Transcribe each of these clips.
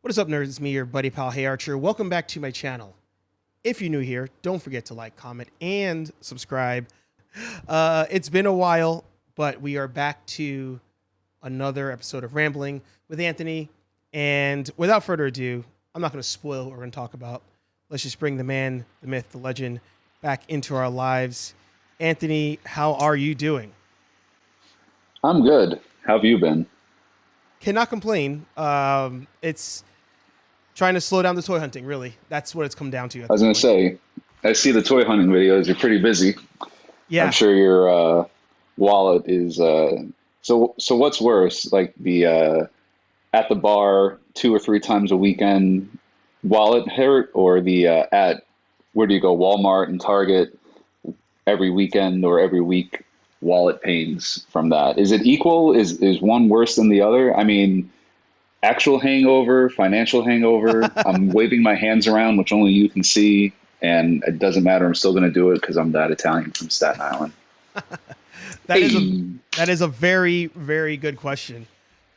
What is up, nerds? It's me, your buddy pal HeyArcher. Welcome back to my channel. If you're new here, don't forget to like, comment, and subscribe. It's been a while, but we are back to another episode of Rambling with Anthony. And without further ado, I'm not going to spoil what we're going to talk about. Let's just bring the man, the myth, the legend back into our lives. Anthony, how are you doing? I'm good. How have you been? Cannot complain. It's trying to slow down the toy hunting, really. That's what it's come down to. I was going to say, I see the toy hunting videos. You're pretty busy. Yeah. I'm sure your wallet is. So what's worse, like the at the bar 2 or 3 times a weekend wallet hurt, or the at where do you go, Walmart and Target every weekend or every week wallet pains from that? Is it equal? Is one worse than the other? I mean, actual hangover, financial hangover. I'm waving my hands around, which only you can see, and it doesn't matter. I'm still going to do it because I'm that Italian from Staten Island. That is a very, very good question.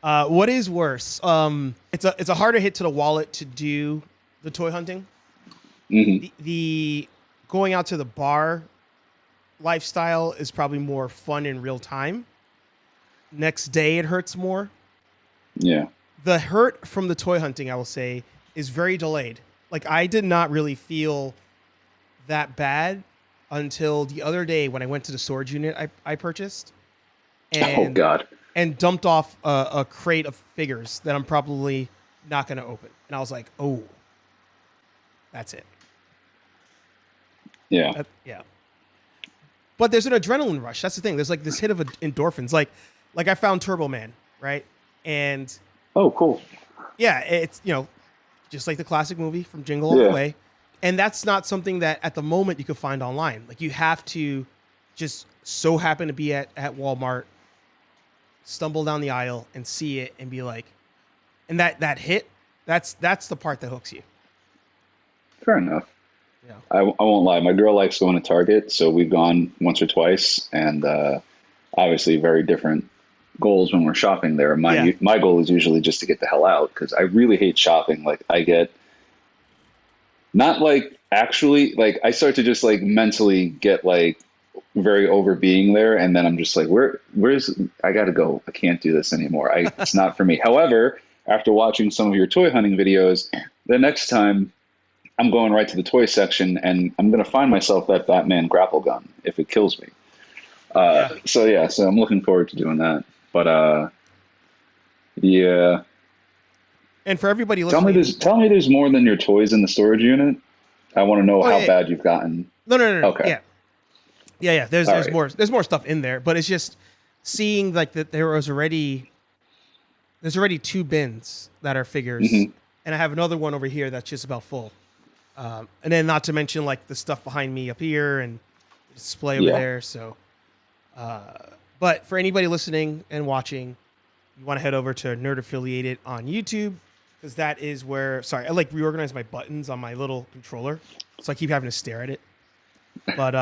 What is worse? It's a harder hit to the wallet to do the toy hunting. Mm-hmm. The going out to the bar lifestyle is probably more fun in real time. Next day it hurts more. Yeah. The hurt from the toy hunting, I will say, is very delayed. Like, I did not really feel that bad until the other day when I went to the storage unit I purchased. Oh, God. And dumped off a crate of figures that I'm probably not going to open. And I was like, oh, that's it. Yeah. Yeah. But there's an adrenaline rush. That's the thing. There's like this hit of endorphins. Like I found Turbo Man, right? And oh, cool. yeah, it's, just like the classic movie from Jingle All the Way. And that's not something that at the moment you could find online. Like, you have to just so happen to be at Walmart, stumble down the aisle and see it and be like, and that hit, that's the part that hooks you. Fair enough. Yeah. I won't lie. My girl likes going to Target, so we've gone once or twice, and obviously very different goals when we're shopping there. My goal is usually just to get the hell out, because I really hate shopping. Like, I get not like actually, like, I start to just like mentally get like very over being there, and then I'm just like, where's I gotta go. I can't do this anymore. It's not for me. However, after watching some of your toy hunting videos, the next time I'm going right to the toy section, and I'm going to find myself that Batman grapple gun if it kills me. So I'm looking forward to doing that. But yeah. And for everybody listening, tell me there's more than your toys in the storage unit. I want to know how bad you've gotten. No. Okay. Yeah. There's more stuff in there, but it's just seeing like that there's already 2 bins that are figures, mm-hmm. and I have another one over here that's just about full. And then not to mention like the stuff behind me up here and the display over there. So, but for anybody listening and watching, you want to head over to Nerd Affiliated on YouTube, because that is where, sorry, I like reorganize my buttons on my little controller, so I keep having to stare at it. But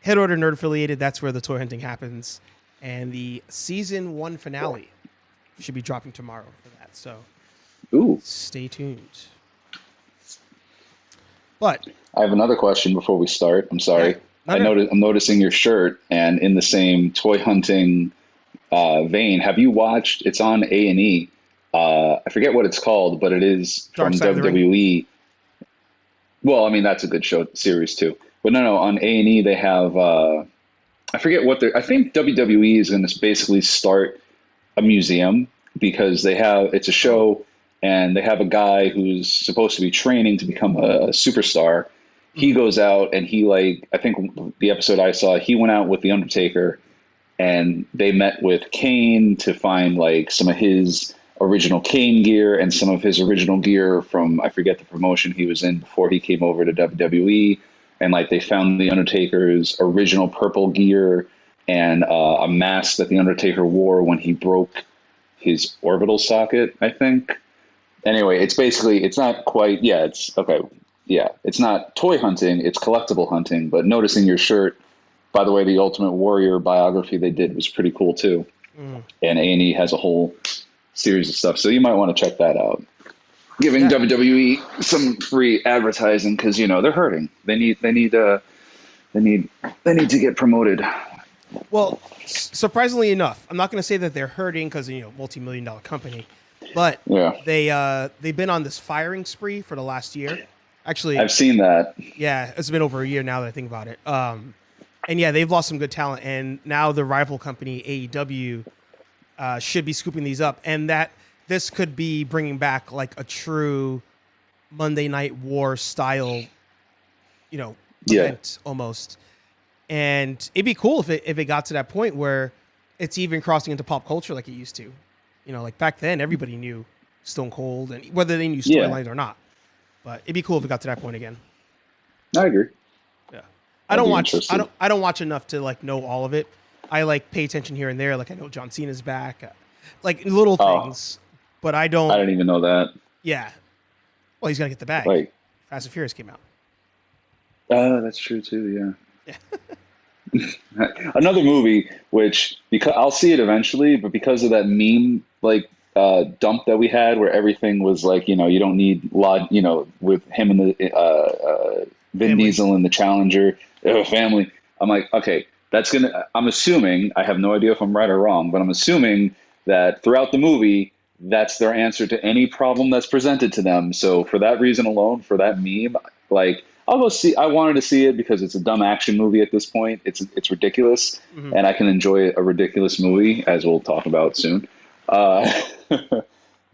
head over to Nerd Affiliated. That's where the toy hunting happens. And the season 1 finale should be dropping tomorrow for that. So stay tuned. But I have another question before we start. I'm sorry. Yeah, I'm noticing your shirt, and in the same toy hunting vein, have you watched? It's on A&E. I forget what it's called, but it is Dark from Side of the WWE. Ring. Well, I mean, that's a good show series too. But no, on A&E they have. I forget what they're. I think WWE is going to basically start a museum, because it's a show. And they have a guy who's supposed to be training to become a superstar. He goes out and I think the episode I saw, he went out with The Undertaker, and they met with Kane to find like some of his original Kane gear and some of his original gear from, I forget the promotion he was in before he came over to WWE. And like they found The Undertaker's original purple gear and a mask that The Undertaker wore when he broke his orbital socket, I think. Anyway, it's not quite, it's okay. Yeah, it's not toy hunting, it's collectible hunting, but noticing your shirt, by the way, the Ultimate Warrior biography they did was pretty cool too. And A&E has a whole series of stuff, so you might want to check that out. giving Yeah. WWE some free advertising because they're hurting. They need to get promoted. Well, surprisingly enough, I'm not going to say that they're hurting because multi-million-dollar company, but Yeah, they've been on this firing spree for the last year. Actually, I've seen that. yeah, it's been over a year now that I think about it. And yeah, they've lost some good talent, and now the rival company AEW should be scooping these up, and that this could be bringing back like a true Monday Night War style, Yeah, event almost. And it'd be cool if it got to that point where it's even crossing into pop culture like it used to. Like back then, everybody knew Stone Cold, and whether they knew yeah, storylines or not. But it'd be cool if it got to that point again. I agree. Yeah, I'd be interested. I don't watch enough to like know all of it. I like pay attention here and there. Like I know John Cena's back, like little Oh, things. But I don't. I didn't even know that. Yeah. Well, he's got to get the bag. Like, Fast and Furious came out. that's true too. Yeah. Another movie, which because I'll see it eventually, but because of that meme like dump that we had, where everything was like, you don't need with him and the Vin Family. Diesel and the Challenger family. I'm like, okay, that's gonna. I'm assuming, I have no idea if I'm right or wrong, but I'm assuming that throughout the movie, that's their answer to any problem that's presented to them. So for that reason alone, for that meme, like I'll go see. I wanted to see it because it's a dumb action movie at this point. It's ridiculous, Hmm. and I can enjoy a ridiculous movie, as we'll talk about soon. Uh,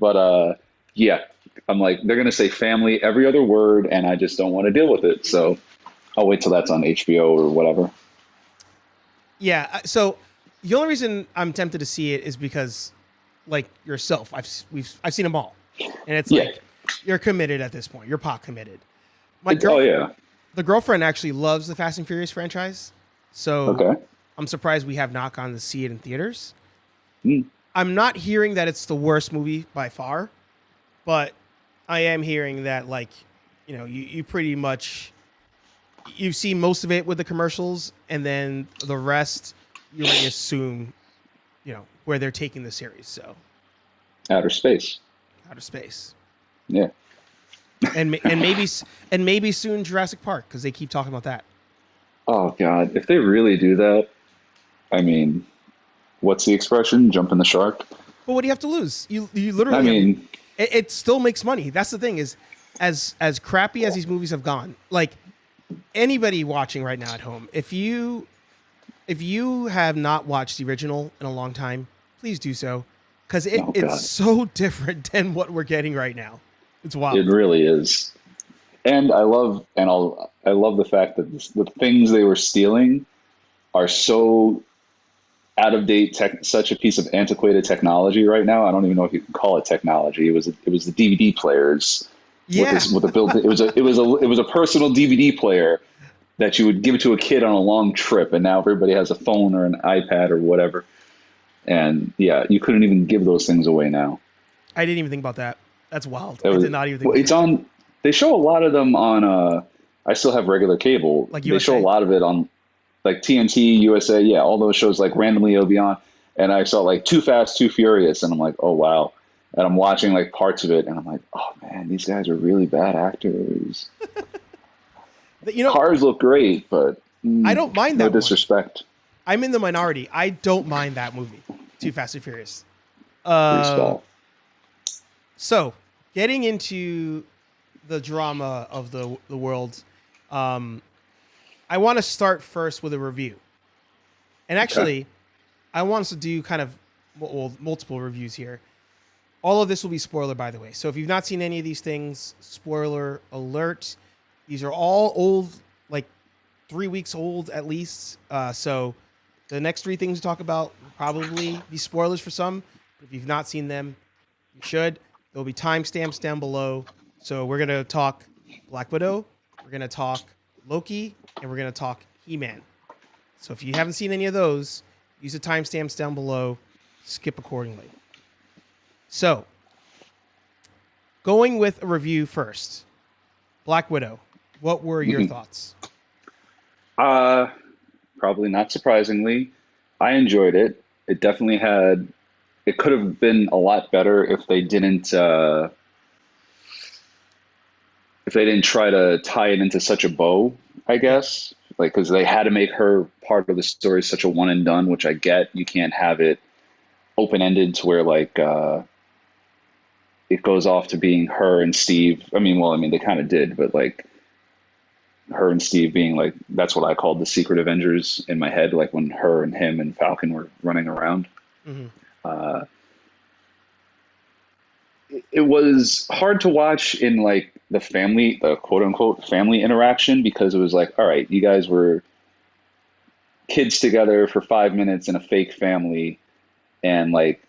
but yeah, I'm like, they're gonna say family every other word, and I just don't want to deal with it. So I'll wait till that's on HBO or whatever. Yeah. So the only reason I'm tempted to see it is because, like yourself, I've seen them all, and it's Yeah. like you're committed at this point. You're pot committed. My Oh girl, yeah. the girlfriend actually loves the Fast and Furious franchise, so Okay. I'm surprised we have not gone to see it in theaters. Hmm. I'm not hearing that it's the worst movie by far, but I am hearing that like, you pretty much you've seen most of it with the commercials, and then the rest you already assume, where they're taking the series. So Outer space. outer space, Yeah. and maybe soon Jurassic Park because they keep talking about that. Oh God, if they really do that, I mean, what's the expression? Jumping the shark. But what do you have to lose? You I literally. mean, It still makes money. That's the thing is, as crappy as these movies have gone, like anybody watching right now at home, if you have not watched the original in a long time, please do so, because oh it's God, so different than what we're getting right now. It's it wild. really is. And I love the fact that the things they were stealing are so out of date tech, such a piece of antiquated technology right now. I don't even know if you can call it technology. It was the DVD players with Yeah, this with a built. It was a personal DVD player that you would give to a kid on a long trip, and now everybody has a phone or an iPad or whatever. And yeah, you couldn't even give those things away now. I didn't even think about that. That's wild. It I was, did not even think well, about it's that. on. They show a lot of them on. I still have regular cable. Like They show a USA. lot of it on like TNT, USA. Yeah, all those shows like randomly it'll be on. And I saw like Too Fast, Too Furious, and I'm like, oh wow. And I'm watching like parts of it, and I'm like, oh man, these guys are really bad actors. But, you know, Cars look great, but I don't mind no that one. disrespect. I'm in the minority. I don't mind that movie. Too Fast and Furious. Freestyle. So, getting into the drama of the world, I want to start first with a review. And actually, I want us to do kind of multiple reviews here. All of this will be spoiler, by the way. So if you've not seen any of these things, spoiler alert. These are all old, like 3 weeks old at least. So the next three things we talk about will probably be spoilers for some. But if you've not seen them, you should. There'll be timestamps down below. So we're going to talk Black Widow, we're going to talk Loki, and we're going to talk He-Man. So if you haven't seen any of those, use the timestamps down below. Skip accordingly. So, going with a review first. Black Widow. What were your thoughts? Probably not surprisingly, I enjoyed it. It definitely had. It could have been a lot better if they didn't. if they didn't try to tie it into such a bow, I Yeah. guess, like because they had to make her part of the story such a one and done, which I get. You can't have it open ended to where like it goes off to being her and Steve. I mean, well, I mean they kind of did, but like her and Steve being like that's what I called the Secret Avengers in my head, like when her and him and Falcon were running around. Hmm. Uh, it was hard to watch in like the quote unquote family interaction because it was like, all right, you guys were kids together for 5 minutes in a fake family, and like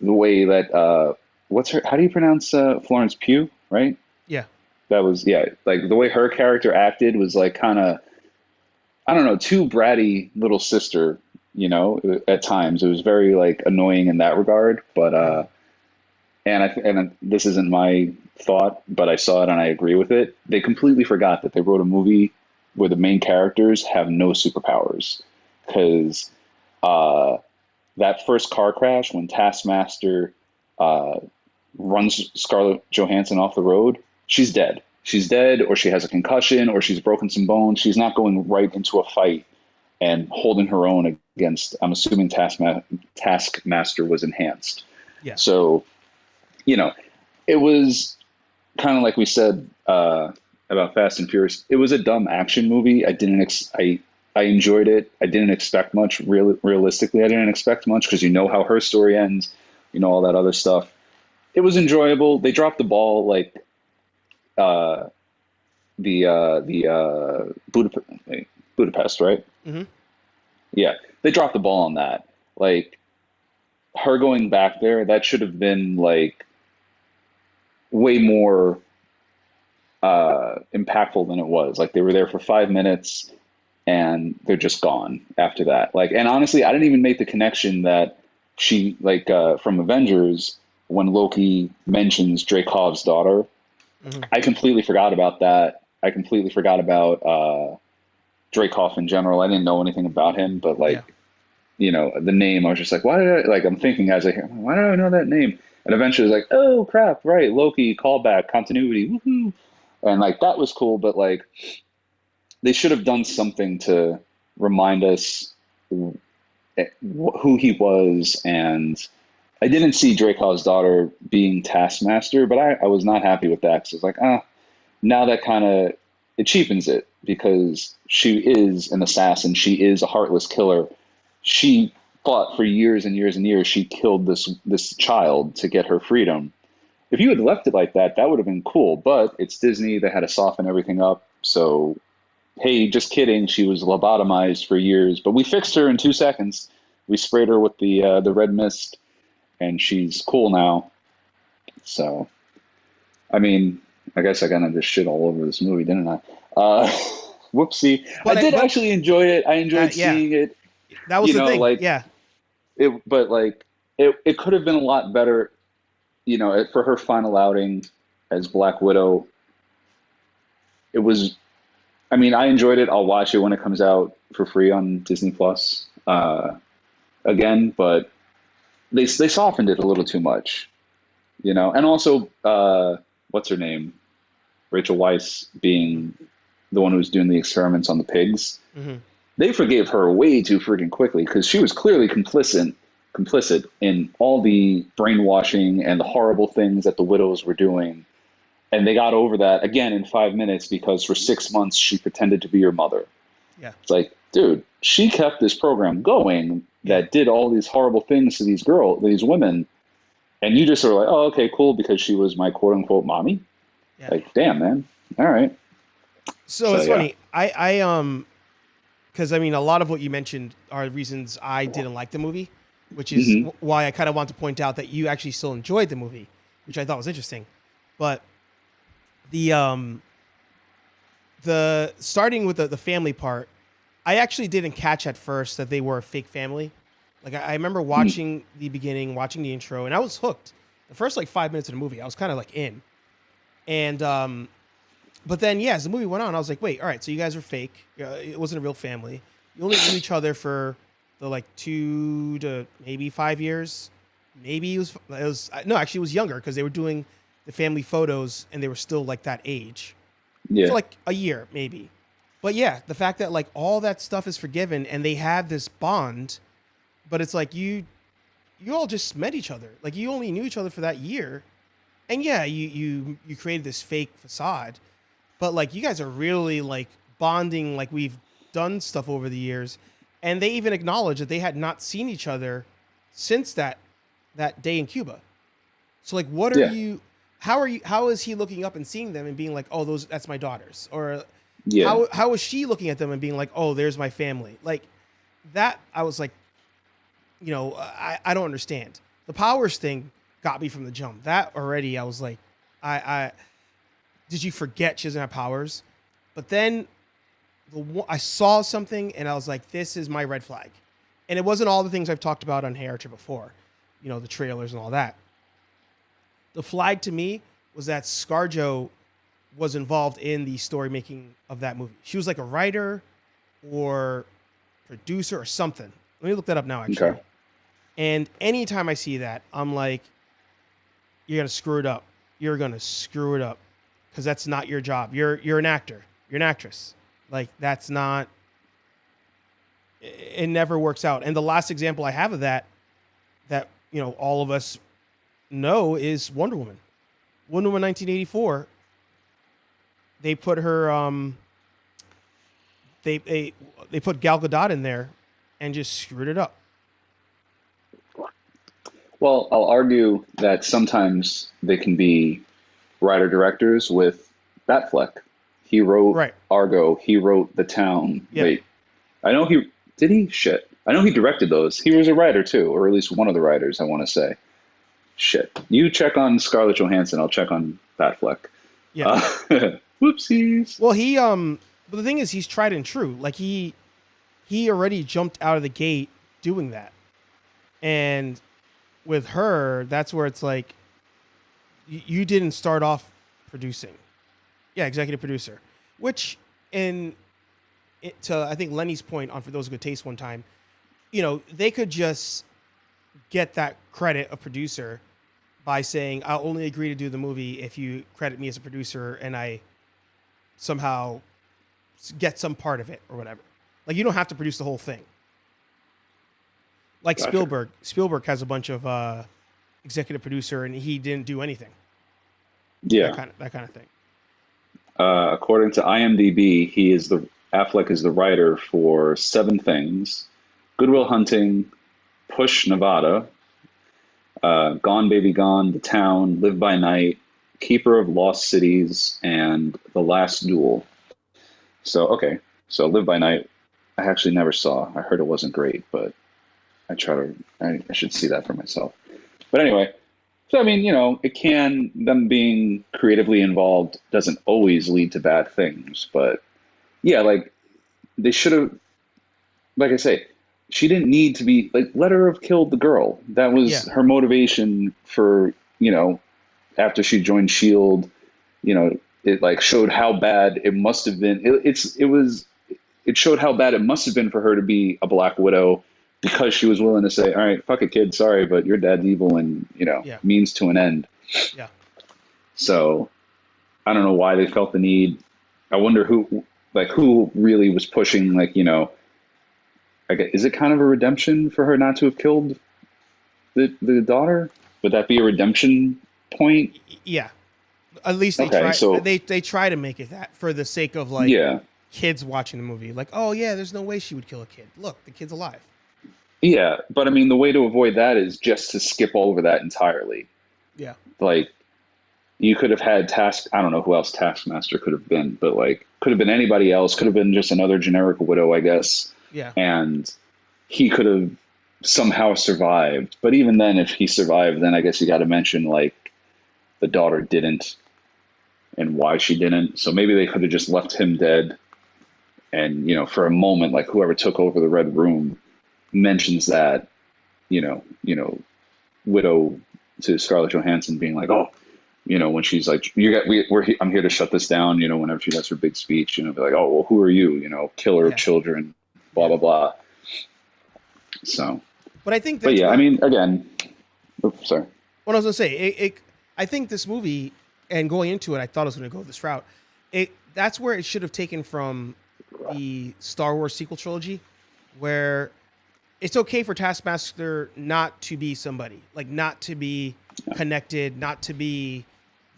the way that what's her how do you pronounce Florence Pugh, right? Yeah. That was yeah, like the way her character acted was like kind of I don't know, too bratty little sister, at times. It was very like annoying in that regard, but Hmm. and this isn't my thought, but I saw it and I agree with it. They completely forgot that they wrote a movie where the main characters have no superpowers. Because uh, that first car crash when Taskmaster uh, runs Scarlett Johansson off the road, she's dead. She's dead, or she has a concussion, or she's broken some bones. She's not going right into a fight and holding her own against. I'm assuming Taskmaster was enhanced. Yeah. So you know, it was kind of like we said about Fast and Furious. It was a dumb action movie. I enjoyed it. I didn't expect much. Realistically, I didn't expect much because you know how her story ends. You know all that other stuff. It was enjoyable. They dropped the ball like uh, the Budapest, right? Hmm. Yeah, they dropped the ball on that. Like her going back there, that should have been like way more impactful than it was. Like they were there for 5 minutes and they're just gone after that. Like, and honestly, I didn't even make the connection that she like from Avengers when Loki mentions Dreykov's daughter. Hmm. I completely forgot about that. I completely forgot about Dreykov in general. I didn't know anything about him, but Yeah. like the name, I was just like, why did I like? I'm thinking as I hear, why do I know that name? And eventually, it's like, oh crap, right, Loki, callback, continuity, woohoo, and like that was cool. But like, they should have done something to remind us who he was. And I didn't see Dreykov's daughter being Taskmaster, but I was not happy with that because it's like, now that kind of it cheapens it because she is an assassin, she is a heartless killer. She fought for years and years and years. She killed this child to get her freedom. If you had left it like that, that would have been cool. But it's Disney; they had to soften everything up. So, hey, just kidding. She was lobotomized for years, but we fixed her in 2 seconds. We sprayed her with the red mist, and she's cool now. So, I mean, I guess I kind of just shit all over this movie, didn't I? Uh, whoopsie. I did But actually enjoy it. I enjoyed yeah, seeing it. that was the thing. Like Yeah. but like it could have been a lot better. For her final outing as Black Widow. It was. I mean, I enjoyed it. I'll watch it when it comes out for free on Disney Plus again, but they softened it a little too much. And also what's her name? Rachel Weisz being the one who was doing the experiments on the pigs. Hmm. They forgave her way too freaking quickly because she was clearly complicit in all the brainwashing and the horrible things that the widows were doing. And they got over that again in 5 minutes because for 6 months she pretended to be your mother. Yeah. It's like, dude, she kept this program going Yeah. that did all these horrible things to these women, and you just sort of like, oh, okay, cool, because she was my quote unquote mommy. Yeah. Like, damn, man. All right. So So it's yeah. funny. Because I mean, a lot of what you mentioned are reasons I didn't like the movie, which is Hmm. why I kind of want to point out that you actually still enjoyed the movie, which I thought was interesting. But the starting with the family part, I actually didn't catch at first that they were a fake family. Like I remember watching the beginning, watching the intro, and I was hooked. The first like 5 minutes of the movie, I was kind of like in, and but then yeah, as the movie went on, I was like, wait, all right, so you guys are fake. It wasn't a real family. You only knew each other for the like 2 to maybe 5 years. Maybe it was no, actually it was younger because they were doing the family photos and they were still like that age. Yeah. For like a year, maybe. But yeah, the fact that like all that stuff is forgiven and they have this bond, but it's like you all just met each other. Like you only knew each other for that year. And yeah, you created this fake facade, but like you guys are really like bonding, like we've done stuff over the years. And they even acknowledge that they had not seen each other since that day in Cuba. So like what are you how is he looking up and seeing them and being like, "Oh, that's my daughters?" Or how is she looking at them and being like, "Oh, there's my family?" Like that I was like, I don't understand. The powers thing got me from the jump. That already I was like, I did you forget she doesn't have powers? But then I saw something and I was like, this is my red flag. And it wasn't all the things I've talked about on HeyArcher before, the trailers and all that. The flag to me was that ScarJo was involved in the story making of that movie. She was like a writer or producer or something. Let me look that up now, actually. Okay. And anytime I see that, I'm like, you're going to screw it up. You're going to screw it up because that's not your job. You're an actor. You're an actress. Like, that's not... It never works out. And the last example I have of that all of us know is Wonder Woman. Wonder Woman 1984. They put her... They put Gal Gadot in there and just screwed it up. Well, I'll argue that sometimes they can be writer-directors with Batfleck. He wrote Argo. He wrote The Town. Yeah. Wait, I know he... Did he? Shit. I know he directed those. He was a writer, too, or at least one of the writers, I want to say. Shit. You check on Scarlett Johansson. I'll check on Batfleck. Yeah. Whoopsies. Well, but the thing is, he's tried and true. Like, he already jumped out of the gate doing that. And with her, that's where it's like, you didn't start off producing. Yeah, executive producer. Which, to I think Lenny's point on For Those Good Taste one time, they could just get that credit of producer by saying, I'll only agree to do the movie if you credit me as a producer and I somehow get some part of it or whatever. Like, you don't have to produce the whole thing. Like gotcha. Spielberg has a bunch of executive producer and he didn't do anything. Yeah. That kind of thing. According to IMDb, Affleck is the writer for 7 Things, Good Will Hunting, Push Nevada, Gone Baby Gone, The Town, Live by Night, Keeper of Lost Cities, and The Last Duel. So Live by Night, I actually never saw. I heard it wasn't great, but I should see that for myself. But anyway, so I mean, them being creatively involved doesn't always lead to bad things, but yeah, like they should have, like I say, she didn't need to be like, let her have killed the girl. That was her motivation for, after she joined SHIELD, it like showed how bad it must have been. It showed how bad it must have been for her to be a Black Widow because she was willing to say, all right, fuck it, kid. Sorry, but your dad's evil and, means to an end. Yeah. So I don't know why they felt the need. I wonder who really was pushing, is it kind of a redemption for her not to have killed the daughter? Would that be a redemption point? Yeah. At least they try to make it that for the sake of kids watching the movie. Like, oh yeah, there's no way she would kill a kid. Look, the kid's alive. Yeah, but I mean, the way to avoid that is just to skip over that entirely. Yeah. Like, you could have had I don't know who else Taskmaster could have been, but could have been anybody else, could have been just another generic widow, I guess. Yeah. And he could have somehow survived. But even then, if he survived, then I guess you got to mention, the daughter didn't and why she didn't. So maybe they could have just left him dead. And, for a moment, whoever took over the Red Room mentions that, widow to Scarlett Johansson being like, oh, when she's like, I'm here to shut this down, whenever she does her big speech, be like, oh, well, who are you? Killer of children, blah, blah, blah. So, but I think I mean, again, oops, sorry. What I was going to say, I think this movie, and going into it, I thought it was going to go this route. That's where it should have taken from the Star Wars sequel trilogy, where it's okay for Taskmaster not to be somebody, like not to be connected, not to be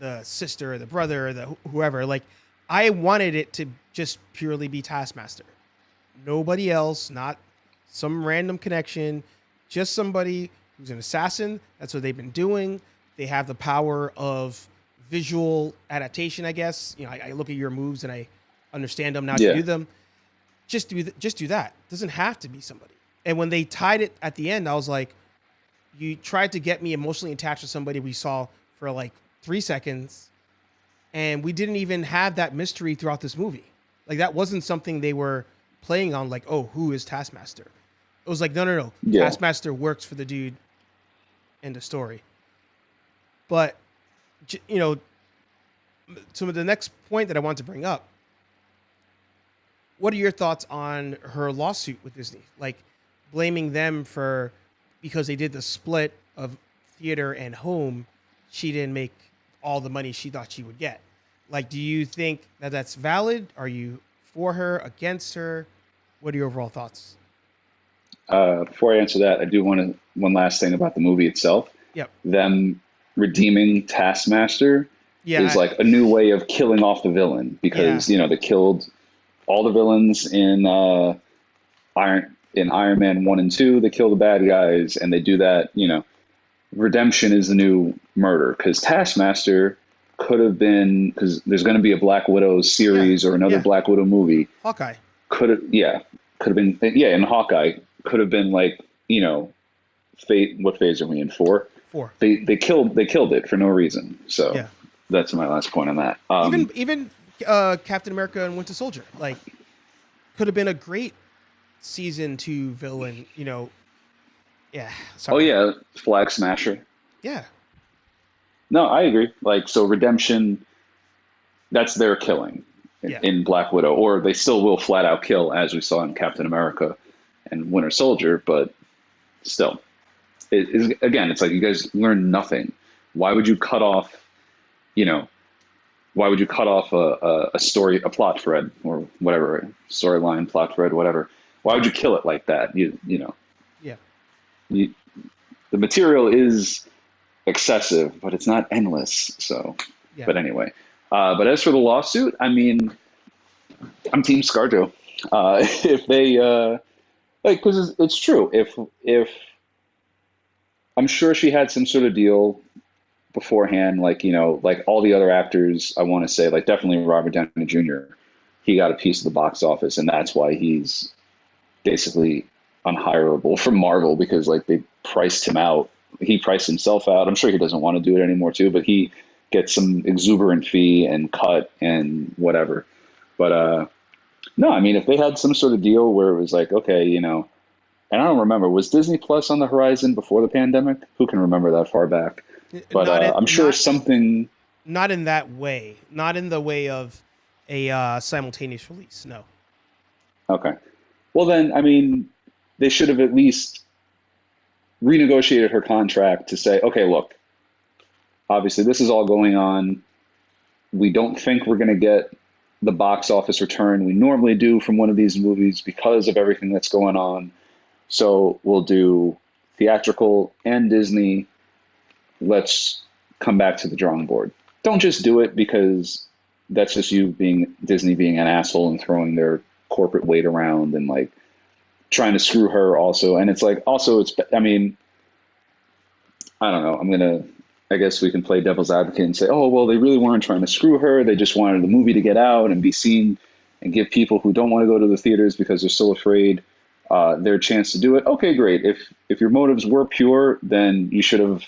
the sister or the brother or the whoever. Like, I wanted it to just purely be Taskmaster. Nobody else, not some random connection, just somebody who's an assassin. That's what they've been doing. They have the power of visual adaptation, I guess. You know, I look at your moves and I understand them now to do them. Just do that. It doesn't have to be somebody. And when they tied it at the end, I was like, you tried to get me emotionally attached to somebody we saw for like 3 seconds, and we didn't even have that mystery throughout this movie. Like, that wasn't something they were playing on, like, oh, who is Taskmaster? It was like, no. Yeah. Taskmaster works for the dude. End of story. But, you know, so the next point that I want to bring up, what are your thoughts on her lawsuit with Disney? Like, blaming them for, because they did the split of theater and home, she didn't make all the money she thought she would get. Like, do you think that that's valid? Are you for her, against her? What are your overall thoughts? Before I answer that, I do want one last thing about the movie itself. Yep. Them redeeming Taskmaster is like a new way of killing off the villain, because you know, they killed all the villains in Iron Man 1 and 2. They kill the bad guys, and they do that. You know, redemption is the new murder, because Taskmaster could have been, because there's going to be a Black Widow series or another Black Widow movie. Hawkeye. Could have been, and Hawkeye could have been like, you know, what phase are we in? 4? 4. They killed it for no reason. So that's my last point on that. Even Captain America and Winter Soldier, like, could have been a great season 2 villain, you know. Yeah. Sorry. Oh yeah, Flag Smasher. Yeah. No, I agree. Like, so redemption, that's their killing in Black Widow, or they still will flat out kill, as we saw in Captain America and Winter Soldier, but still, again, it's like, you guys learned nothing. Why would you cut off, you know, a story, a plot thread, or whatever, storyline, plot thread, whatever? Why would you kill it like that? You know. Yeah. The material is excessive, but it's not endless. So, but anyway, but as for the lawsuit, I mean, I'm Team ScarJo. If they, like, because it's true. If I'm sure she had some sort of deal beforehand, like, you know, like all the other actors, I want to say, like, definitely Robert Downey Jr., he got a piece of the box office, and that's why he's basically unhireable from Marvel, because like they priced him out. He priced himself out. I'm sure he doesn't want to do it anymore too, but he gets some exuberant fee and cut and whatever. But no, I mean, if they had some sort of deal where it was like, okay, you know, and I don't remember, was Disney Plus on the horizon before the pandemic? Who can remember that far back? But I'm sure something. Not in that way. Not in the way of a simultaneous release. No. Okay. Well, then, I mean, they should have at least renegotiated her contract to say, okay, look, obviously this is all going on. We don't think we're going to get the box office return we normally do from one of these movies because of everything that's going on. So we'll do theatrical and Disney. Let's come back to the drawing board. Don't just do it because that's just Disney being an asshole and throwing their corporate weight around and like trying to screw her also. And it's like, also I mean, I don't know. I guess we can play devil's advocate and say, oh, well, they really weren't trying to screw her. They just wanted the movie to get out and be seen and give people who don't want to go to the theaters because they're still afraid their chance to do it. Okay, great. If your motives were pure, then you should have,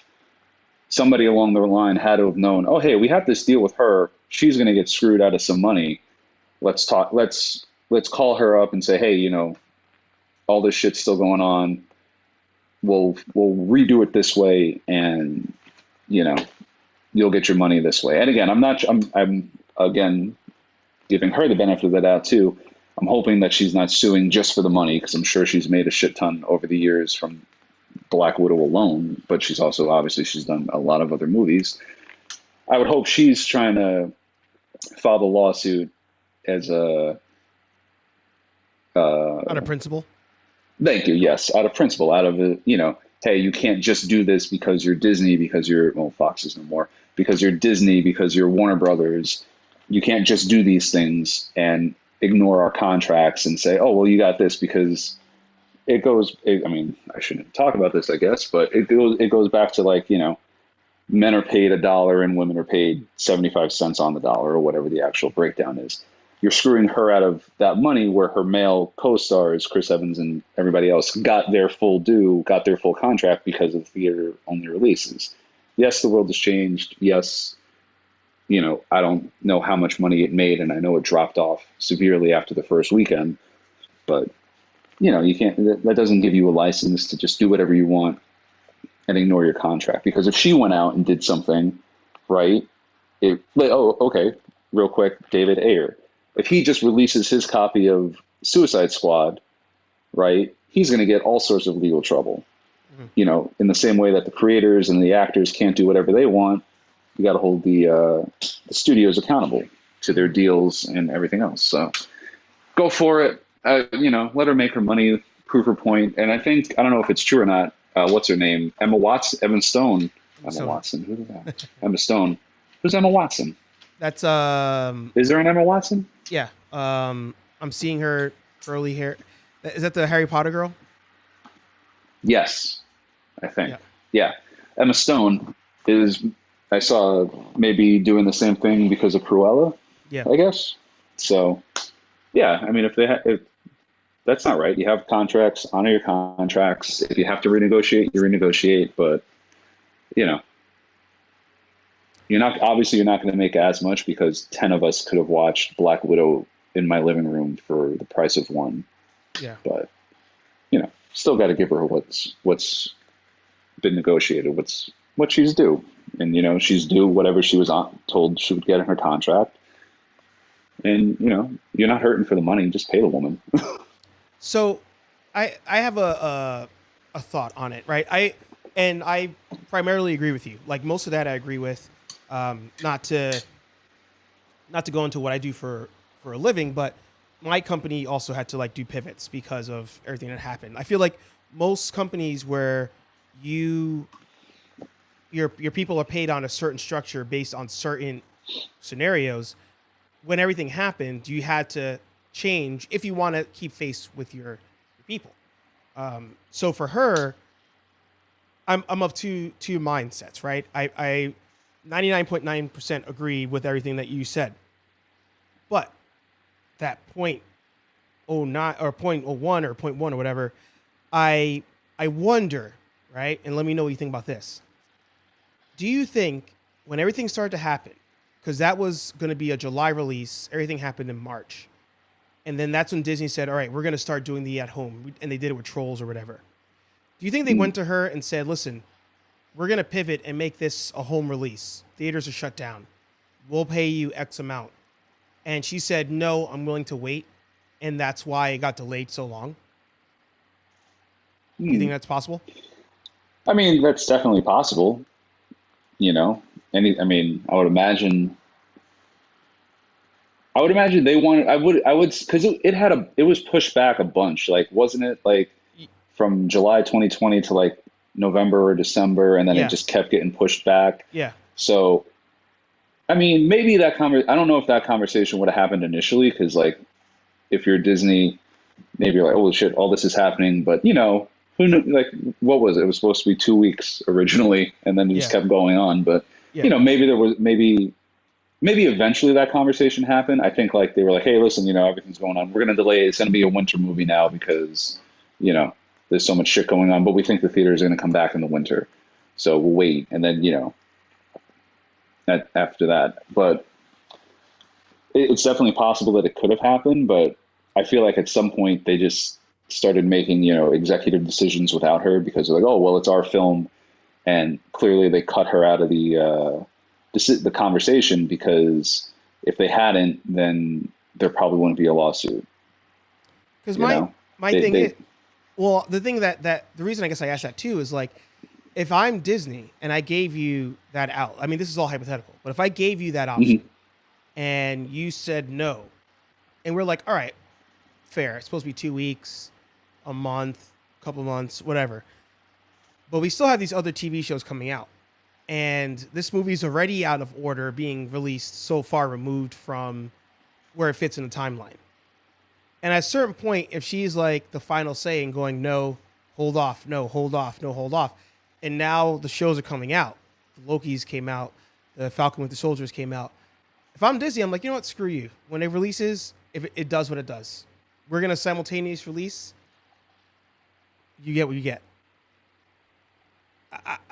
somebody along the line had to have known, oh, hey, we have this deal with her. She's going to get screwed out of some money. Let's call her up and say, hey, you know, all this shit's still going on. We'll redo it this way, and you know, you'll get your money this way. And again, I'm again giving her the benefit of the doubt too. I'm hoping that she's not suing just for the money, because I'm sure she's made a shit ton over the years from Black Widow alone, but she's done a lot of other movies. I would hope she's trying to file the lawsuit as a Out of principle. thank you. Yes, out of principle, out of hey, you can't just do this because you're Disney, because you're Fox is no more, because you're Disney, because you're Warner Brothers. You can't just do these things and ignore our contracts and say, oh well, you got this because it goes. I mean, I shouldn't talk about this, I guess, but it goes back to like men are paid $1 and women are paid 75 cents on the dollar or whatever the actual breakdown is. You're screwing her out of that money where her male co-stars, Chris Evans and everybody else, got their full due, got their full contract because of theater-only releases. Yes, the world has changed. Yes, I don't know how much money it made, and I know it dropped off severely after the first weekend, but, you can't, that doesn't give you a license to just do whatever you want and ignore your contract. Because if she went out and did something, right, okay, real quick, David Ayer. If he just releases his copy of Suicide Squad, right, he's going to get all sorts of legal trouble. Mm-hmm. In the same way that the creators and the actors can't do whatever they want, you got to hold the studios accountable to their deals and everything else. So go for it. Let her make her money, prove her point. And I don't know if it's true or not. What's her name? Emma Stone. Emma Watson. Who is that? Emma Stone. Who's Emma Watson? That's Is there an Emma Watson? Yeah. I'm seeing her curly hair. Is that the Harry Potter girl? Yes, I think. Yeah. Emma Stone I saw maybe doing the same thing because of Cruella. Yeah. I guess. So, yeah. I mean, if that's not right. You have contracts. Honor your contracts. If you have to renegotiate, you renegotiate. But you're not going to make as much because 10 of us could have watched Black Widow in my living room for the price of one. Yeah. But still got to give her what's been negotiated, what she's due, and she's due whatever she was told she would get in her contract. And you're not hurting for the money. Just pay the woman. So, I have a thought on it, right? I primarily agree with you. Like most of that, I agree with. Not to go into what I do for a living, but my company also had to do pivots because of everything that happened. I feel like most companies where your people are paid on a certain structure based on certain scenarios, when everything happened, you had to change if you want to keep pace with your people. So for her, I'm of two mindsets, right? I 99.9% agree with everything that you said. But that 0.09 or 0.01 or 0.1 or whatever, I wonder, right? And let me know what you think about this. Do you think when everything started to happen, because that was going to be a July release, everything happened in March. And then that's when Disney said, all right, we're going to start doing the at home. And they did it with Trolls or whatever. Do you think they went to her and said, listen, we're going to pivot and make this a home release. Theaters are shut down. We'll pay you X amount. And she said, no, I'm willing to wait. And that's why it got delayed so long. Do you think that's possible? I mean, that's definitely possible. I would imagine they wanted, because it was pushed back a bunch. Like, wasn't it from July 2020 to November or December, and then it just kept getting pushed back. Yeah. So, I mean, maybe I don't know if that conversation would have happened initially, because if you're Disney, maybe you're like, holy shit, all this is happening. But who knew? What was it? It was supposed to be 2 weeks originally, and then it just kept going on. But maybe there was maybe eventually that conversation happened. I think they were like, hey, listen, everything's going on. We're going to delay it. It's going to be a winter movie now because there's so much shit going on, but we think the theater is going to come back in the winter. So we'll wait. And then, after that, but it's definitely possible that it could have happened, but I feel like at some point they just started making, executive decisions without her because they're like, oh, well, it's our film. And clearly they cut her out of the conversation, because if they hadn't, then there probably wouldn't be a lawsuit. Because my thing is, well, the thing that the reason I guess I asked that too is if I'm Disney and I gave you that out, I mean, this is all hypothetical, but if I gave you that Hmm. option and you said no, and we're like, all right, fair, it's supposed to be 2 weeks, a month, couple months, whatever, but we still have these other TV shows coming out, and this movie's already out of order, being released so far removed from where it fits in the timeline. And at a certain point, if she's like the final say and going, no, hold off, no, hold off, no, hold off. And now the shows are coming out. The Loki's came out. The Falcon with the Soldiers came out. If I'm Disney, I'm like, you know what? Screw you. When it releases, if it does what it does, we're going to simultaneous release. You get what you get.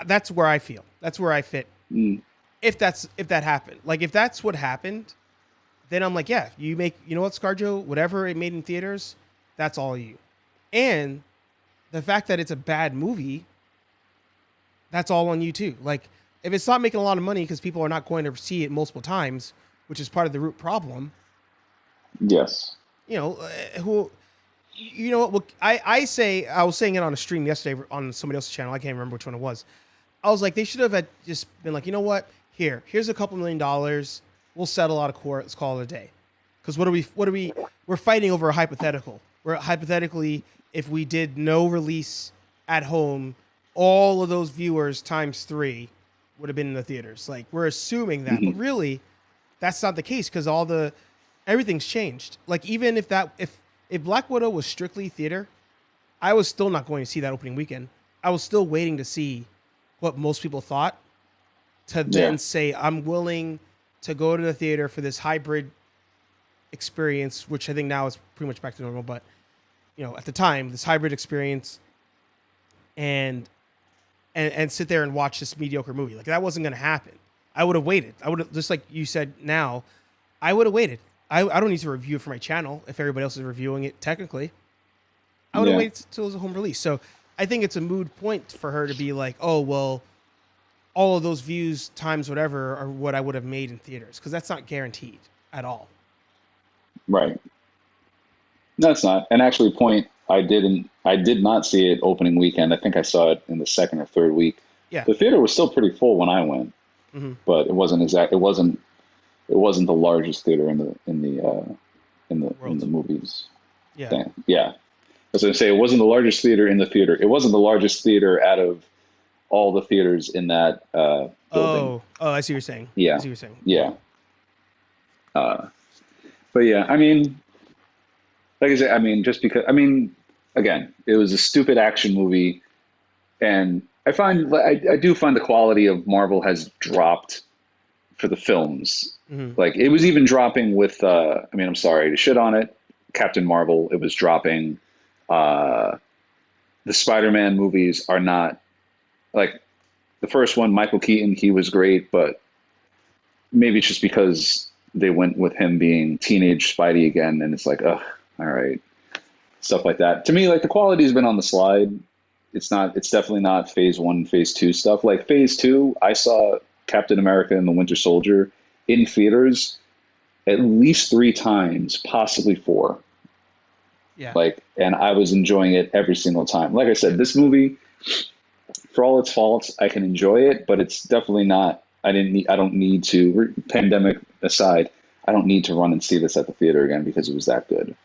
That's where I feel. That's where I fit. Mm. If that happened, like if that's what happened, then I'm like, yeah, you know what, ScarJo, whatever it made in theaters, that's all you. And the fact that it's a bad movie, that's all on you too. Like, if it's not making a lot of money because people are not going to see it multiple times, which is part of the root problem, Yes. you know, you know what? Well, I was saying it on a stream yesterday on somebody else's channel. I can't remember which one it was. I was like, they should have just been like, you know what? Here's a couple $1,000,000. We'll settle out of court. Let's call it a day. Because we're fighting over a hypothetical. Where hypothetically, if we did no release at home, all of those viewers times 3 would have been in the theaters. Like, we're assuming that, but really, that's not the case because everything's changed. Like, even if Black Widow was strictly theater, I was still not going to see that opening weekend. I was still waiting to see what most people thought to then say, I'm willing to go to the theater for this hybrid experience, which I think now is pretty much back to normal. But, you know, at the time, this hybrid experience and sit there and watch this mediocre movie. Like, that wasn't going to happen. I would have waited. I would have, just like you said now, I would have waited. I don't need to review it for my channel if everybody else is reviewing it technically. I would have waited until it was a home release. So I think it's a moot point for her to be like, oh, well, all of those views times whatever are what I would have made in theaters, because that's not guaranteed at all. Right. No, it's not. And actually, I did not see it opening weekend. I think I saw it in the second or third week. Yeah. The theater was still pretty full when I went, but it wasn't the largest theater in the movies. Yeah. Thing. Yeah. I was going to say, it wasn't the largest theater in the theater. It wasn't the largest theater out of all the theaters in that building. Oh, I see what you're saying. Yeah. I see what you're saying. Yeah. But yeah, I mean, like I said, I mean, just because, I mean, again, it was a stupid action movie, and I do find the quality of Marvel has dropped for the films. Like, it was even dropping with, I mean, I'm sorry to shit on it, Captain Marvel. It was dropping. The Spider-Man movies are not, like, the first one, Michael Keaton, he was great, but maybe it's just because they went with him being teenage Spidey again, and it's like, ugh, all right. Stuff like that. To me, like, the quality has been on the slide. It's definitely not phase 1, phase 2 stuff. Like, phase 2, I saw Captain America and the Winter Soldier in theaters at least 3 times, possibly 4. Yeah. Like, and I was enjoying it every single time. Like I said, this movie, for all its faults, I can enjoy it, but it's definitely not, I don't need to, pandemic aside, I don't need to run and see this at the theater again because it was that good.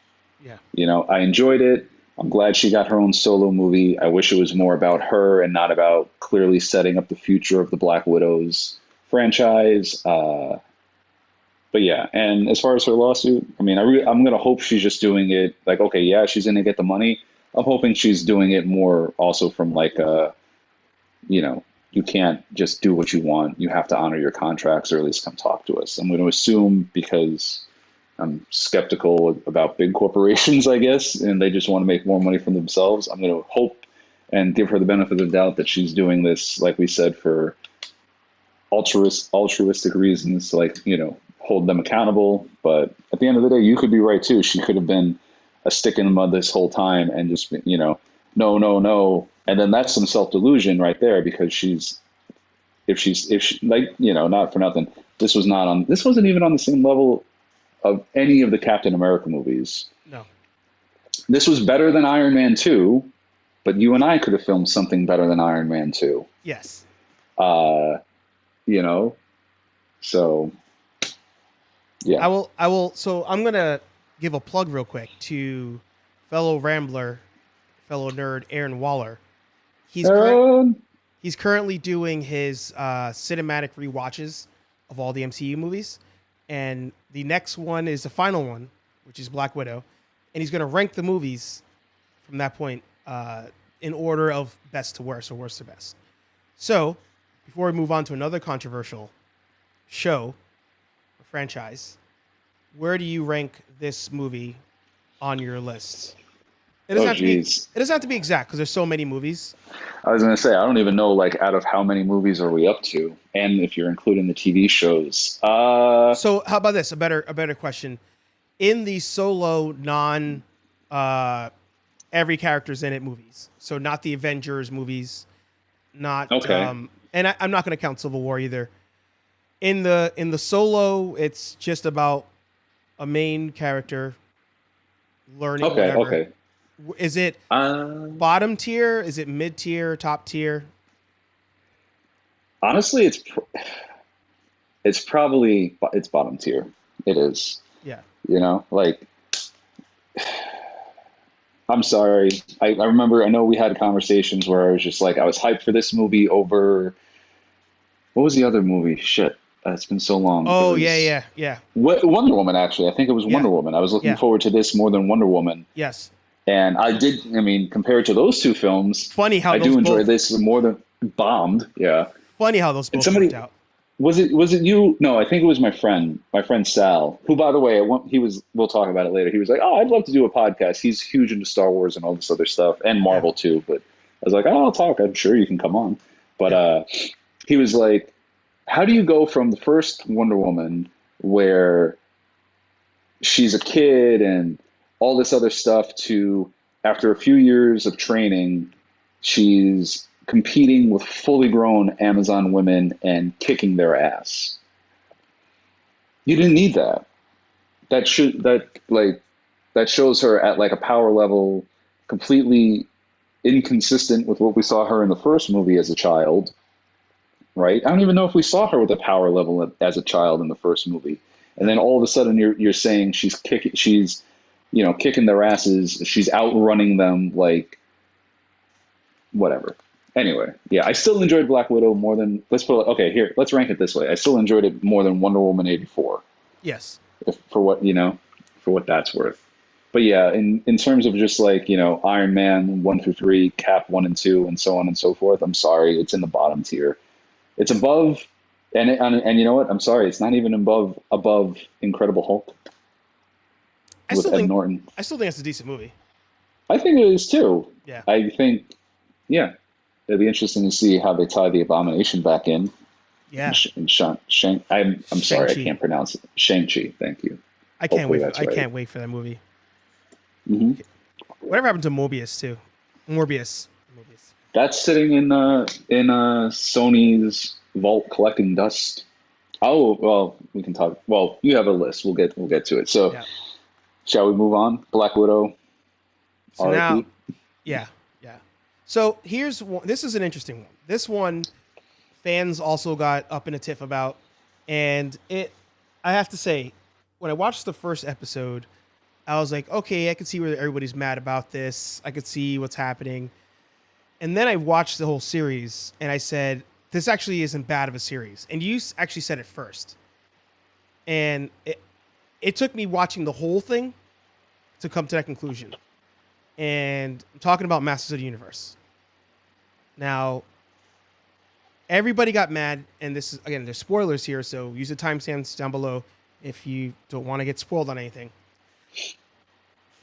Yeah. You know, I enjoyed it. I'm glad she got her own solo movie. I wish it was more about her and not about clearly setting up the future of the Black Widows franchise. But yeah, and as far as her lawsuit, I mean, I'm going to hope she's just doing it like, okay, yeah, she's going to get the money. I'm hoping she's doing it more also from like, you know, you can't just do what you want. You have to honor your contracts, or at least come talk to us. I'm going to assume, because I'm skeptical about big corporations, I guess, and they just want to make more money for themselves. I'm going to hope and give her the benefit of the doubt that she's doing this, like we said, for altruistic reasons, like, you know, hold them accountable. But at the end of the day, you could be right too. She could have been a stick in the mud this whole time and just, you know, no. And then that's some self-delusion right there, because if she, like, you know, not for nothing, this wasn't even on the same level of any of the Captain America movies. No. This was better than Iron Man 2, but you and I could have filmed something better than Iron Man 2. Yes. You know, so yeah. I will. So I'm gonna give a plug real quick to fellow Rambler, fellow nerd Aaron Waller. He's currently doing his cinematic rewatches of all the MCU movies, and the next one is the final one, which is Black Widow, and he's gonna rank the movies from that point in order of best to worst or worst to best. So before we move on to another controversial show or franchise, where do you rank this movie on your list? It doesn't have to be exact because there's so many movies. I was going to say, I don't even know, like, out of how many movies are we up to, and if you're including the TV shows. So how about this? A better question. In the solo non every character's in it movies, so not the Avengers movies, not okay. And I'm not going to count Civil War either. In the solo, it's just about a main character learning. Okay, whatever. okay. Is it bottom tier? Is it mid tier? Top tier? Honestly, it's probably bottom tier. It is. Yeah. You know, like, I'm sorry. I remember. I know we had conversations where I was just like, I was hyped for this movie over. What was the other movie? Shit, it's been so long. Oh yeah. Wonder Woman. Actually, I think it was Wonder Woman. I was looking forward to this more than Wonder Woman. Yes. And I did. I mean, compared to those two films, funny how I do enjoy this more than bombed. Yeah. Funny how those both worked out. Was it you? No, I think it was my friend Sal, who, by the way, we'll talk about it later. He was like, oh, I'd love to do a podcast. He's huge into Star Wars and all this other stuff and Marvel too. But I was like, oh, I'll talk. I'm sure you can come on. But he was like, how do you go from the first Wonder Woman where she's a kid and all this other stuff to after a few years of training, she's competing with fully grown Amazon women and kicking their ass. You didn't need that. That shows her at like a power level completely inconsistent with what we saw her in the first movie as a child. Right? I don't even know if we saw her with a power level as a child in the first movie. And then all of a sudden you're saying she's kicking their asses, she's outrunning them, like, whatever. Anyway, yeah, I still enjoyed Black Widow more than, let's rank it this way. I still enjoyed it more than Wonder Woman 84. Yes. For what that's worth. But yeah, in terms of just like, Iron Man 1 through 3, Cap 1 and 2, and so on and so forth, I'm sorry, it's in the bottom tier. It's above, and you know what? I'm sorry, it's not even above Incredible Hulk. I still think it's a decent movie. I think it is too. Yeah. I think, yeah, it'd be interesting to see how they tie the Abomination back in. Yeah. I'm sorry, I can't pronounce it. Shang-Chi. Thank you. I can't wait for that movie. Mm-hmm. Whatever happened to Mobius too? Morbius. That's sitting in Sony's vault collecting dust. Oh well, we can talk. Well, you have a list. We'll get to it. So, Shall we move on? Black Widow. So RIP. Now, yeah. So here's one. This is an interesting one. This one, fans also got up in a tiff about, and I have to say, when I watched the first episode, I was like, okay, I can see where everybody's mad about this. I could see what's happening. And then I watched the whole series, and I said, this actually isn't bad of a series. And you actually said it first. And it took me watching the whole thing to come to that conclusion. And I'm talking about Masters of the Universe. Now, everybody got mad, and this is, again, there's spoilers here, so use the timestamps down below if you don't want to get spoiled on anything.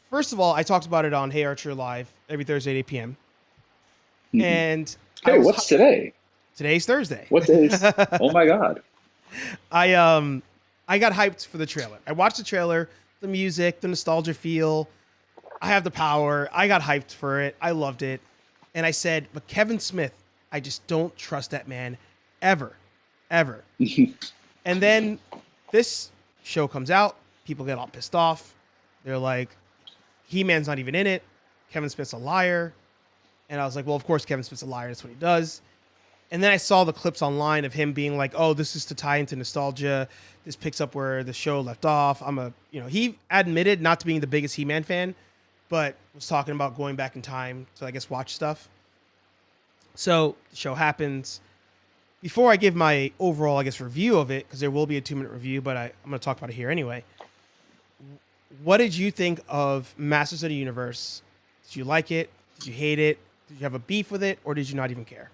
First of all, I talked about it on HeyArcher Live every Thursday at 8 p.m. Mm-hmm. And hey, what's today? Today's Thursday. What day is? Oh my God! I got hyped for the trailer. I watched the trailer, the music, the nostalgia feel. I have the power. I got hyped for it. I loved it, and I said, "But Kevin Smith, I just don't trust that man, ever." And then this show comes out. People get all pissed off. They're like, He-Man's not even in it. Kevin Smith's a liar. And I was like, well, of course Kevin Smith's a liar. That's what he does. And then I saw the clips online of him being like, oh, this is to tie into nostalgia. This picks up where the show left off. He admitted not to being the biggest He-Man fan, but was talking about going back in time to, I guess, watch stuff. So the show happens. Before I give my overall, I guess, review of it, because there will be a 2-minute review, but I'm going to talk about it here anyway. What did you think of Masters of the Universe? Did you like it? Did you hate it? Did you have a beef with it? Or did you not even care?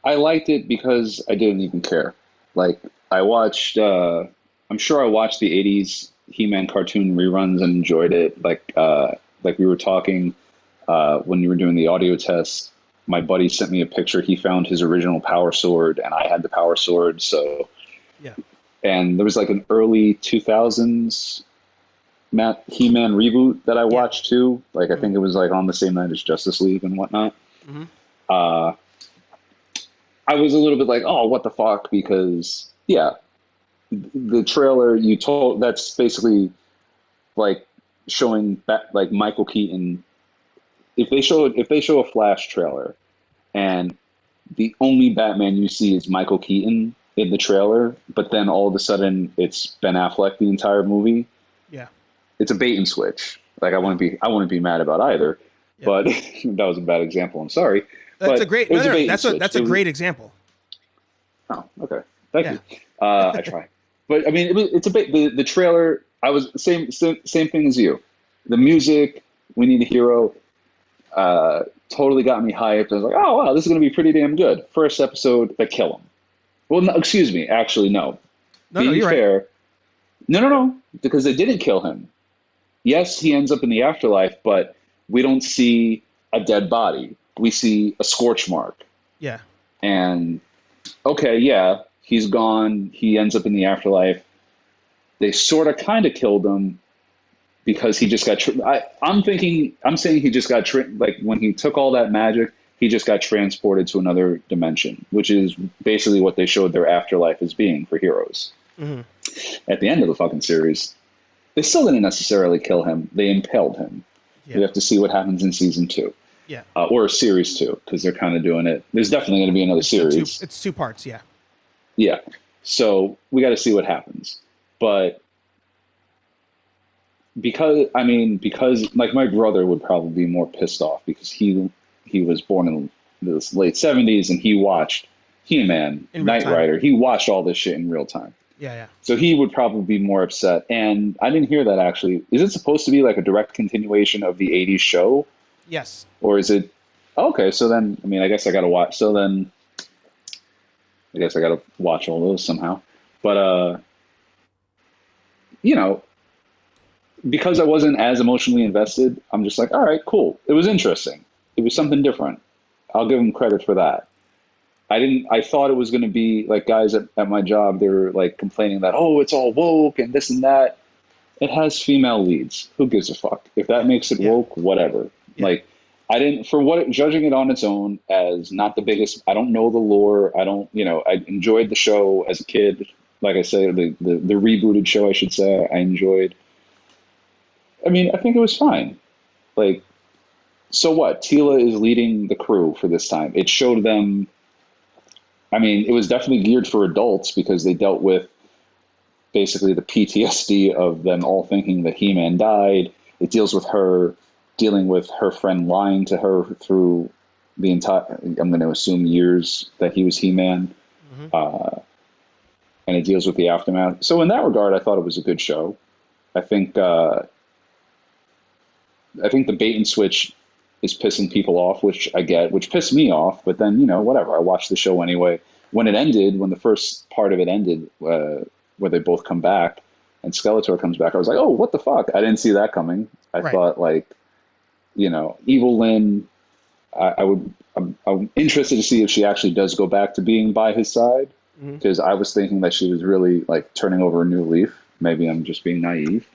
I liked it because I didn't even care. Like, I watched, I'm sure I watched the 80s He-Man cartoon reruns and enjoyed it. Like we were talking when you were doing the audio test, my buddy sent me a picture. He found his original Power Sword, and I had the Power Sword. So, yeah. And there was like an early 2000s He-Man reboot that I watched too. Like, I think it was like on the same night as Justice League and whatnot. Mm-hmm. I was a little bit like, oh, what the fuck? Because, yeah, the trailer that's basically like showing like Michael Keaton. If they show a Flash trailer and the only Batman you see is Michael Keaton in the trailer, but then all of a sudden it's Ben Affleck the entire movie. Yeah. It's a bait and switch. Like, I wouldn't be mad about either, but that was a bad example. I'm sorry. That's a great. That's a great example. Oh, okay. Thank you. I try, but I mean, it's a bit the trailer. I was same thing as you. The music, We Need a Hero, totally got me hyped. I was like, oh wow, this is going to be pretty damn good. First episode, they kill him. Well, no, excuse me. Actually, no. Being fair, right. No, because they didn't kill him. Yes, he ends up in the afterlife, but we don't see a dead body. We see a scorch mark. Yeah. And okay, yeah, he's gone. He ends up in the afterlife. They sort of kind of killed him because he just got. I'm saying he just got like when he took all that magic, he just got transported to another dimension, which is basically what they showed their afterlife as being for heroes. Mm-hmm. At the end of the fucking series, they still didn't necessarily kill him. They impaled him. Yeah. We have to see what happens in season 2. Yeah. Or series 2, because they're kind of doing it. There's definitely going to be another series. It's 2 parts, yeah. Yeah. So we got to see what happens. But because like my brother would probably be more pissed off because he was born in the late 70s and he watched He-Man, Knight Rider. He watched all this shit in real time. Yeah. So he would probably be more upset. And I didn't hear that actually. Is it supposed to be like a direct continuation of the 80s show? Yes. Or is it? Okay, so then, I mean, I guess I got to watch. So then, I guess I got to watch all those somehow. But, because I wasn't as emotionally invested, I'm just like, all right, cool. It was interesting. It was something different. I'll give them credit for that. I thought it was going to be like guys at my job, they were like complaining that, oh, it's all woke and this and that. It has female leads. Who gives a fuck? If that makes it woke, whatever. Yeah. Like, judging it on its own as not the biggest, I don't know the lore. I don't, I enjoyed the show as a kid. Like I say, the rebooted show, I should say, I enjoyed. I mean, I think it was fine. Like, so what? Tila is leading the crew for this time. It showed them, I mean, it was definitely geared for adults because they dealt with basically the PTSD of them all thinking that He-Man died. It deals with her dealing with her friend lying to her through the entire, I'm going to assume, years that he was He-Man. Mm-hmm. And it deals with the aftermath. So in that regard, I thought it was a good show. I think the bait and switch is pissing people off, which I get, which pissed me off. But then, whatever. I watched the show anyway. When the first part of it ended, where they both come back and Skeletor comes back, I was like, oh, what the fuck? I didn't see that coming. I thought, like, Evil Lynn, I'm interested to see if she actually does go back to being by his side, because I was thinking that she was really like turning over a new leaf. Maybe I'm just being naive.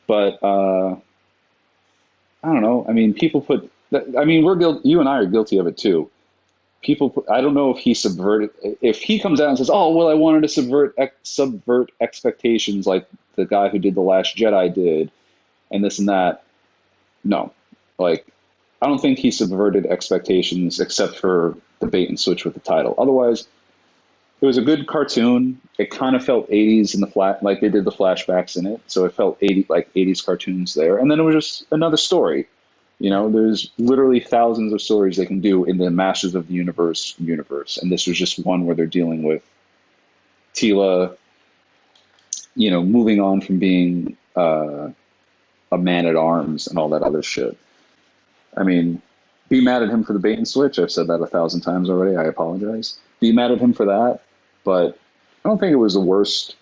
But I don't know. I mean, people put. You and I are guilty of it too. I don't know if he subverted. If he comes out and says, "Oh, well, I wanted to subvert expectations," like the guy who did The Last Jedi did, and this and that. No, Like, I don't think he subverted expectations except for the bait and switch with the title. Otherwise, it was a good cartoon. It kind of felt 80s in the like they did the flashbacks in it, so it felt 80s cartoons there. And then it was just another story. There's literally thousands of stories they can do in the Masters of the universe, and this was just one where they're dealing with Tila, moving on from being a man at arms and all that other shit. I mean, be mad at him for the bait and switch. I've said that 1,000 times already. I apologize. Be mad at him for that, but I don't think it was the worst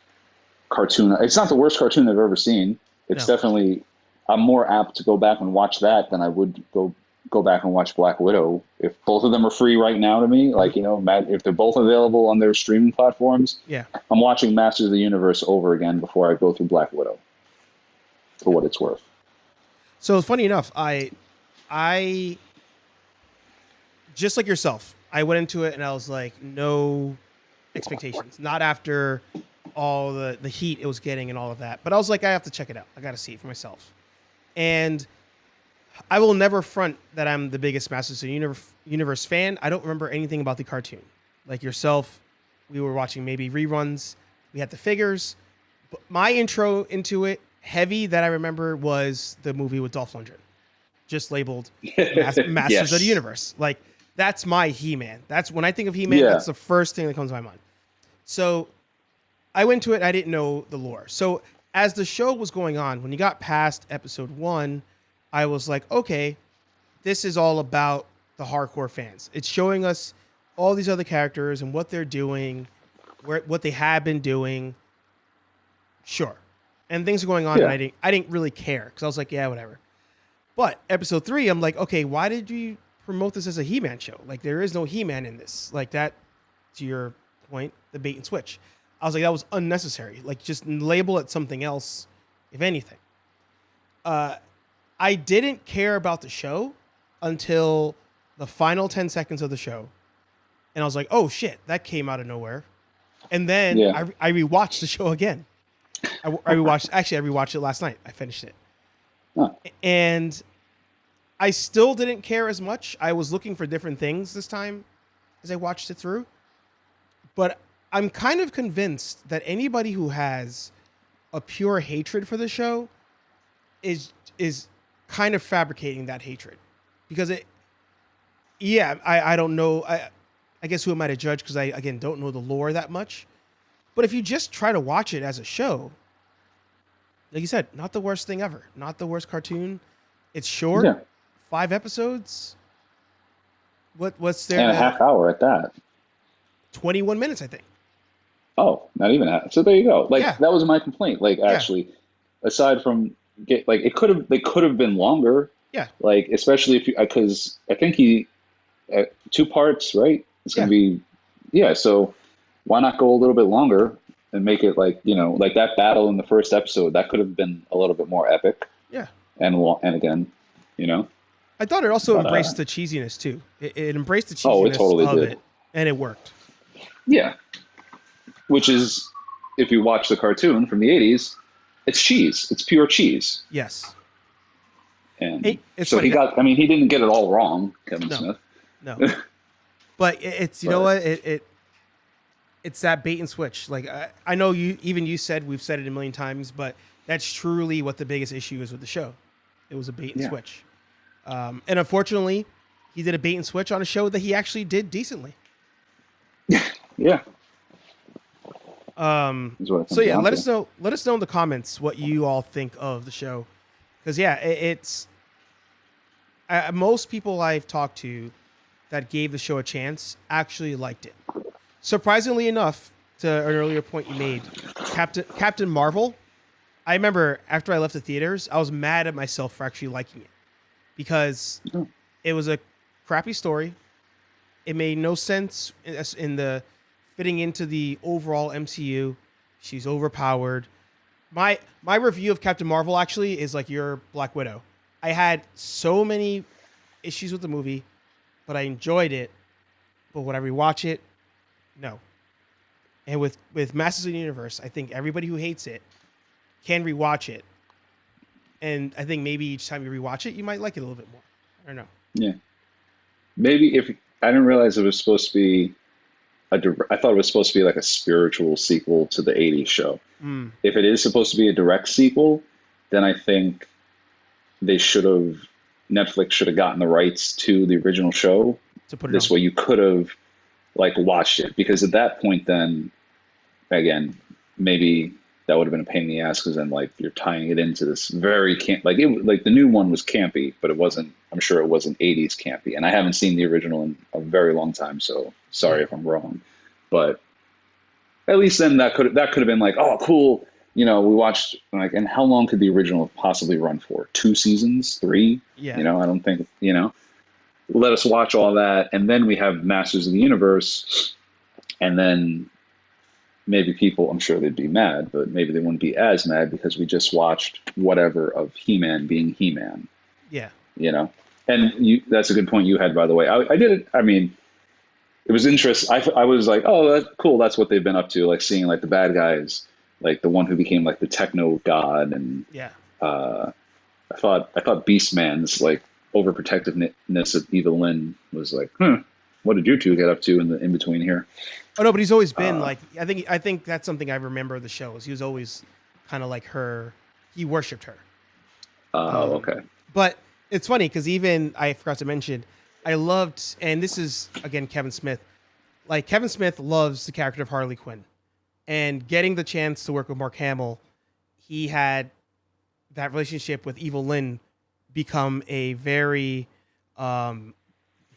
cartoon. It's not the worst cartoon I've ever seen. It's definitely, I'm more apt to go back and watch that than I would go back and watch Black Widow. If both of them are free right now to me, like, if they're both available on their streaming platforms, I'm watching Masters of the Universe over again before I go through Black Widow, for what it's worth. So funny enough, I just like yourself, I went into it and I was like, no expectations. Not after all the heat it was getting and all of that. But I was like, I have to check it out. I got to see it for myself. And I will never front that I'm the biggest Masters of the Universe fan. I don't remember anything about the cartoon. Like yourself, we were watching maybe reruns. We had the figures. But my intro into it, heavy, that I remember was the movie with Dolph Lundgren. Just labeled Masters of the Universe. Like, that's my He-Man. That's when I think of He-Man, that's the first thing that comes to my mind. So I went to it, I didn't know the lore. So as the show was going on, when you got past episode 1, I was like, okay, this is all about the hardcore fans. It's showing us all these other characters and what they're doing, what they have been doing. Sure. And things are going on, and I didn't really care, because I was like, yeah, whatever. But episode 3, I'm like, okay, why did you promote this as a He-Man show? Like, there is no He-Man in this. Like, that, to your point, the bait and switch. I was like, that was unnecessary. Like, just label it something else, if anything. I didn't care about the show until the final 10 seconds of the show. And I was like, oh, shit, that came out of nowhere. And then I rewatched the show again. I rewatched it last night. I finished it. Huh. And I still didn't care as much. I was looking for different things this time as I watched it through. But I'm kind of convinced that anybody who has a pure hatred for the show is kind of fabricating that hatred. Because I don't know. I guess who am I to judge? Because I, again, don't know the lore that much. But if you just try to watch it as a show, like you said, not the worst thing ever. Not the worst cartoon. It's short. 5 episodes. What's there? And a half hour at that. 21 minutes, I think. Oh, not even half. So there you go. Like, that was my complaint. Like, actually, aside from they could have been longer. Yeah. Like, especially if because I think 2 parts, right? It's going to be, so why not go a little bit longer and make it like, like that battle in the first episode, that could have been a little bit more epic. Yeah. And again, I thought it also embraced the cheesiness too. It embraced the cheesiness of it, and it worked. Yeah. Which is, if you watch the cartoon from the 80s, it's cheese. It's pure cheese. Yes. And so funny. He didn't get it all wrong, Kevin Smith. No. But it's, what? It's that bait and switch. Like, I know you said, we've said it a million times, but that's truly what the biggest issue is with the show. It was a bait and switch. And unfortunately, he did a bait and switch on a show that he actually did decently. Yeah. So yeah, let us know in the comments what you all think of the show. Because it's most people I've talked to that gave the show a chance actually liked it. Surprisingly enough, to an earlier point you made, Captain Marvel, I remember after I left the theaters, I was mad at myself for actually liking it. Because it was a crappy story. It made no sense in the fitting into the overall MCU. She's overpowered. My review of Captain Marvel actually is like your Black Widow. I had so many issues with the movie, but I enjoyed it. But would I rewatch it? No. And with Masters of the Universe, I think everybody who hates it can rewatch it And I think maybe each time you rewatch it, you might like it a little bit more. I don't know. Yeah. Maybe if I didn't realize it was supposed to be I thought it was supposed to be like a spiritual sequel to the '80s show. Mm, If it is supposed to be a direct sequel, then I think they should have Netflix should have gotten the rights to the original show. to put it This on. way you could have like watched it, because at that point then again maybe that would have been a pain in the ass, because then like you're tying it into this very like the new one was campy, but it wasn't. I'm sure it wasn't '80s campy, and I haven't seen the original in a very long time, so sorry if I'm wrong. But at least then that could have been like, oh cool, we watched like, and how long could the original have possibly run for? 2 seasons, 3? Yeah. I don't think let us watch all that, and then we have Masters of the Universe, and then maybe people, I'm sure they'd be mad, but maybe they wouldn't be as mad because we just watched whatever of He-Man being He-Man, Yeah. And that's a good point you had, by the way. I did it. I mean, it was interesting. I was like, oh, that's cool. That's what they've been up to. Like seeing like the bad guys, like the one who became like the techno god. And Yeah. I thought Beastman's like overprotectiveness of Evelyn was like, what did you two get up to in between here? Oh no, but he's always been like, I think that's something I remember of the show is he was always kind of like her. He worshipped her. Okay. But it's funny because even I forgot to mention, I loved, and this is again Kevin Smith. Like Kevin Smith loves the character of Harley Quinn, and getting the chance to work with Mark Hamill, he had that relationship with Evil Lynn become a very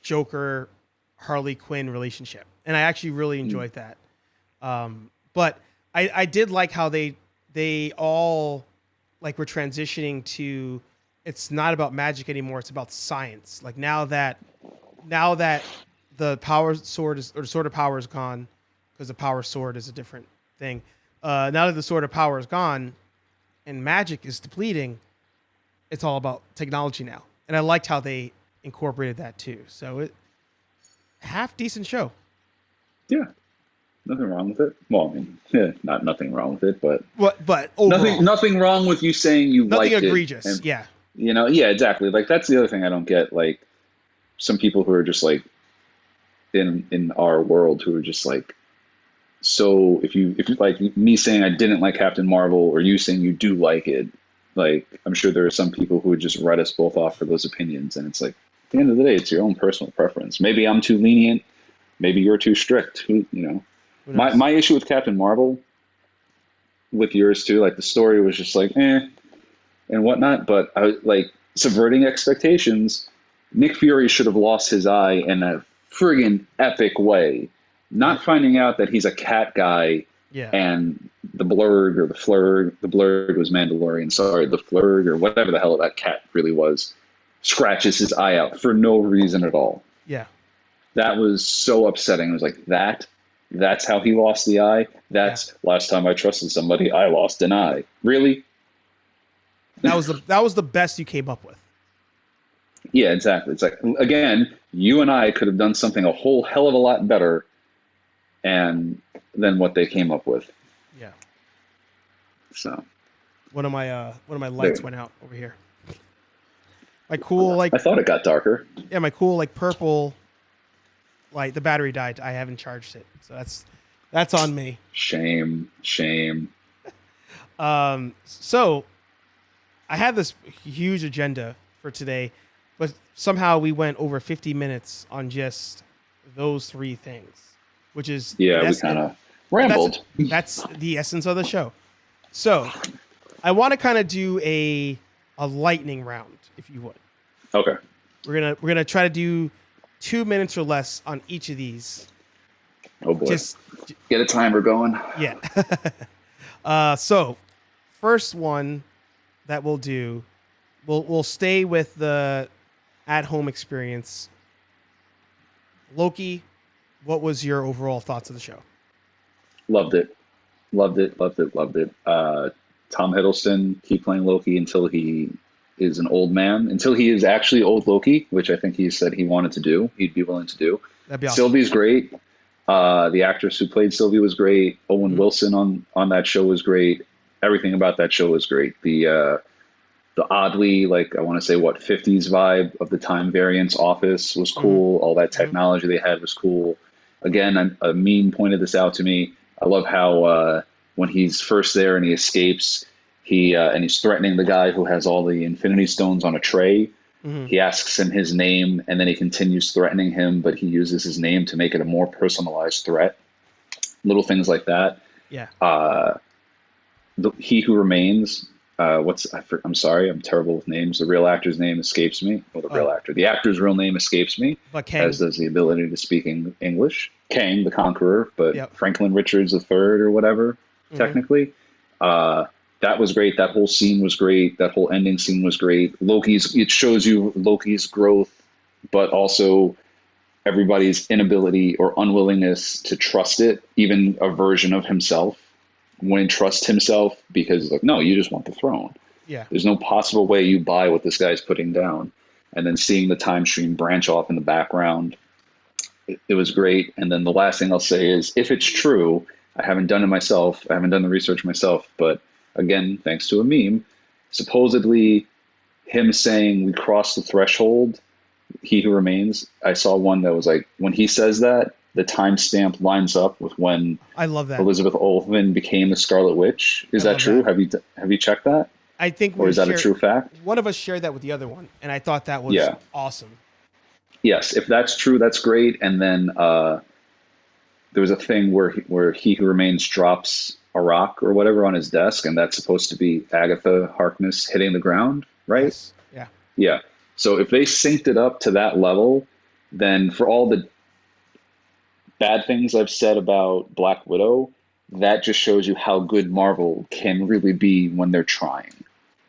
Joker Harley Quinn relationship, and I actually really enjoyed that. But I did like how they all like were transitioning to, it's not about magic anymore, it's about science. Like now that the power sword is, or the sword of power is gone, because the power sword is a different thing. Now that the sword of power is gone and magic is depleting, it's all about technology now. And I liked how they incorporated that too. So it half decent show. Yeah. Nothing wrong with it. Well, I mean, not nothing wrong with it, but overall, nothing wrong with you saying you nothing liked egregious. it. And, yeah. Yeah, exactly. Like that's the other thing I don't get. Like some people who are just like in our world who are just like, so if you like me saying I didn't like Captain Marvel or you saying you do like it, like I'm sure there are some people who would just write us both off for those opinions, and it's like at the end of the day, it's your own personal preference. Maybe I'm too lenient, maybe you're too strict. My issue with Captain Marvel, with yours too, like the story was just like and whatnot, but I like subverting expectations. Nick Fury should have lost his eye in a friggin' epic way. Not finding out that he's a cat guy, and the Blurg or the Flurg, the Blurg was Mandalorian, sorry, the Flurg or whatever the hell that cat really was, scratches his eye out for no reason at all. Yeah. That was so upsetting. It was like, that's how he lost the eye? Last time I trusted somebody, I lost an eye. Really? That was the best you came up with. Yeah, exactly. It's like, again, you and I could have done something a whole hell of a lot better than what they came up with. Yeah. So one of my lights went out over here. My cool I thought it got darker. Yeah, my cool purple light. The battery died. I haven't charged it, so that's on me. Shame. So I had this huge agenda for today, but somehow we went over 50 minutes on just those 3 things, which is we kind of rambled. That's the essence of the show. So I want to kind of do a lightning round, if you would. Okay. We're gonna try to do 2 minutes or less on each of these. Oh boy. Just get a timer going. Yeah. So first one that we'll do, we'll stay with the at-home experience. Loki, what was your overall thoughts of the show? Loved it. Tom Hiddleston, keep playing Loki until he is an old man, until he is actually old Loki, which I think he said he wanted to do. He'd be willing to do. That'd be awesome. Sylvie's great. The actress who played Sylvie was great. Owen Wilson on that show was great. Everything about that show was great. The the oddly, like, I want to say, what, 50s vibe of the Time Variance office was cool. All that technology they had was cool. Again, a meme pointed this out to me. I love how when he's first there and he escapes, and he's threatening the guy who has all the Infinity Stones on a tray. He asks him his name, and then he continues threatening him, but he uses his name to make it a more personalized threat. Little things like that. Yeah. He Who Remains. I'm sorry, I'm terrible with names. The real actor's name escapes me. Well, the actor's real name escapes me. But Kang. As does the ability to speak English. Kang, the Conqueror, but Yep. Franklin Richards III or whatever, technically. That was great. That whole scene was great. That whole ending scene was great. It shows you Loki's growth, but also everybody's inability or unwillingness to trust it, even a version of himself wouldn't trust himself because, like, no, you just want the throne. Yeah. There's no possible way you buy what this guy's putting down. And then seeing the time stream branch off in the background, it was great. And then the last thing I'll say is, if it's true, I haven't done it myself. I haven't done the research myself, but again, thanks to a meme, supposedly him saying we crossed the threshold, He Who Remains. I saw one that was like, when he says that, the timestamp lines up with when I love that Elizabeth Olsen became the Scarlet Witch. Is that true? That. Have you checked that? I think, or is that a true fact? One of us shared that with the other one, and I thought that was awesome. Yes, if that's true, that's great. And then there was a thing where He Who Remains drops a rock or whatever on his desk, and that's supposed to be Agatha Harkness hitting the ground, right? Yes. Yeah. Yeah. So if they synced it up to that level, then for all the bad things I've said about Black Widow, that just shows you how good Marvel can really be when they're trying.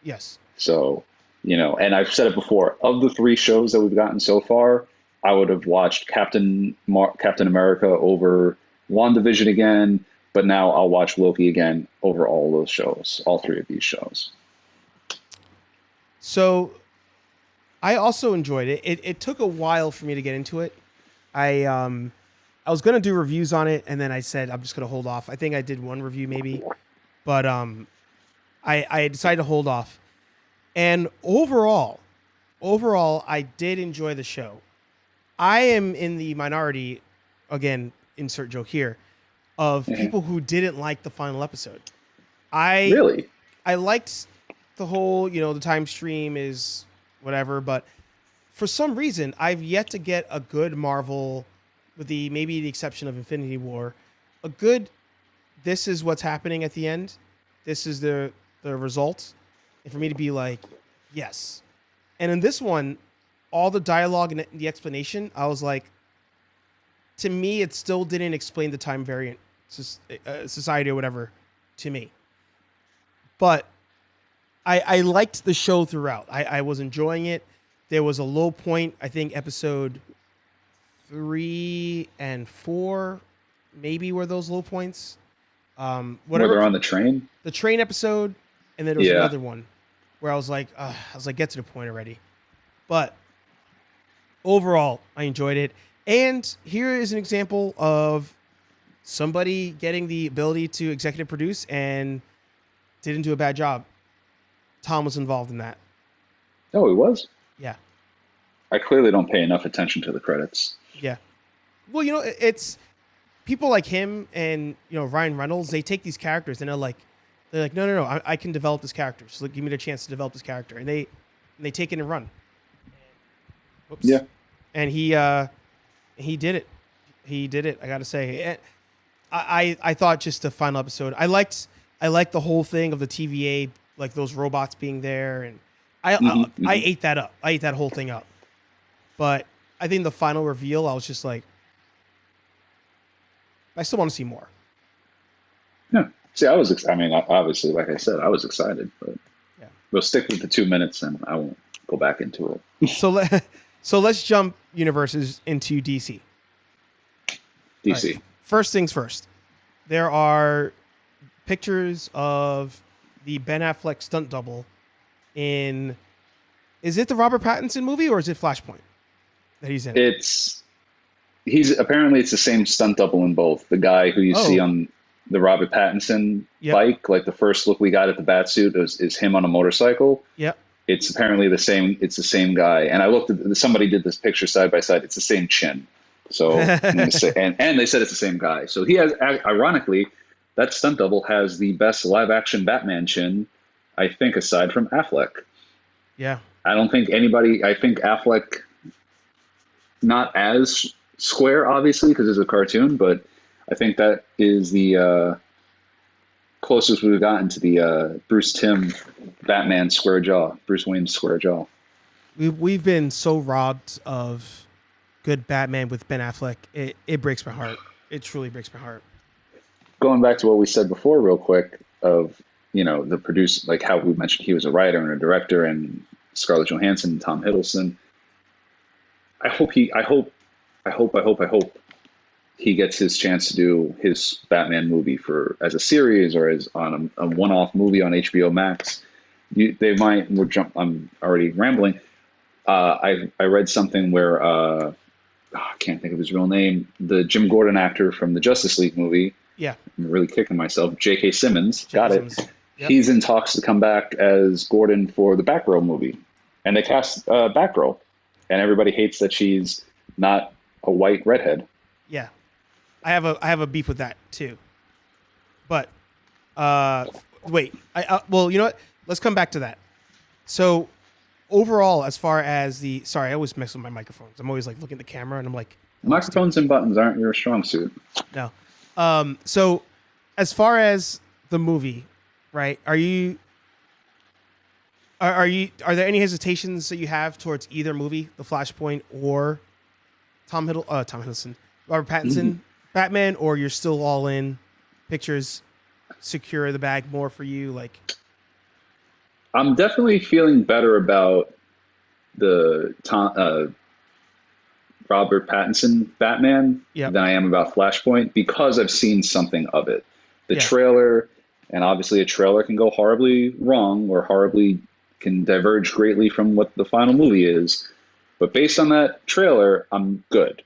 Yes. So, and I've said it before, of the 3 shows that we've gotten so far, I would have watched Captain America over WandaVision again, but now I'll watch Loki again over all those shows, all 3 of these shows. So I also enjoyed it. It took a while for me to get into it. I was going to do reviews on it, and then I said I'm just going to hold off. I think I did one review maybe, but I decided to hold off. And overall, I did enjoy the show. I am in the minority, again, insert joke here, of people who didn't like the final episode. Really? I liked the whole, the time stream is whatever, but for some reason, I've yet to get a good Marvel, with maybe the exception of Infinity War, a good, this is what's happening at the end. This is the result. And for me to be like, yes. And in this one, all the dialogue and the explanation, I was like, to me, it still didn't explain the time variant society or whatever to me. But I liked the show throughout. I was enjoying it. There was a low point, I think episode 3 and 4 maybe were those low points. Where they're on the train? The train episode, and then there was another one where I was like, get to the point already. But overall, I enjoyed it. And here is an example of somebody getting the ability to executive produce and didn't do a bad job. Tom was involved in that. Oh, he was? Yeah. I clearly don't pay enough attention to the credits. Yeah. Well, it's people like him and, Ryan Reynolds, they take these characters and they're like, no, I can develop this character. So give me the chance to develop this character. And they take it and run. Whoops. Yeah. And he did it. He did it, I got to say. And I thought just the final episode, I liked the whole thing of the TVA, like those robots being there, and I ate that up. I ate that whole thing up. But I think the final reveal, I was just like, I still want to see more. Yeah. See, obviously, like I said, I was excited, but we'll stick with the 2 minutes and I won't go back into it. So let's jump universes into DC. DC. Right. First things first. There are pictures of the Ben Affleck stunt double in, is it the Robert Pattinson movie or is it Flashpoint that he's in? Apparently it's the same stunt double in both. The guy who you see on the Robert Pattinson bike, like the first look we got at the Batsuit is him on a motorcycle. Yep. it's apparently the same. It's the same guy. And I looked at somebody did this picture side by side. It's the same chin. So I'm gonna say, and they said it's the same guy. So he has, ironically, that stunt double has the best live action Batman chin, I think, aside from Affleck. Yeah. I don't think anybody. I think Affleck, not as square, obviously, because it's a cartoon, but I think that is the closest we've gotten to the Bruce Timm Batman square jaw, Bruce Wayne square jaw. We've been so robbed of good Batman with Ben Affleck. It breaks my heart. It truly breaks my heart. Going back to what we said before, real quick, of the produce, like how we mentioned he was a writer and a director, and Scarlett Johansson and Tom Hiddleston. I hope he gets his chance to do his Batman movie as a series or as on a one-off movie on HBO Max. They might. I'm already rambling. I read something where I can't think of his real name. The Jim Gordon actor from the Justice League movie. Yeah, I'm really kicking myself. J.K. Simmons. Got it. Simmons. Yep. He's in talks to come back as Gordon for the Batgirl movie, and they cast Batgirl, and everybody hates that she's not a white redhead. Yeah, I have a beef with that too. But wait, well, you know what? Let's come back to that. So overall, as far as I always mess with my microphones. I'm always like looking at the camera and I'm like, microphones and buttons aren't your strong suit. No. So as far as the movie, right? Are there any hesitations that you have towards either movie, The Flashpoint or Tom Hiddleston, Robert Pattinson, Batman, or you're still all in? Pictures secure the bag more for you, like? I'm definitely feeling better about the Robert Pattinson Batman than I am about Flashpoint because I've seen something of it. The trailer, and obviously a trailer can go horribly wrong or can diverge greatly from what the final movie is. But based on that trailer, I'm good.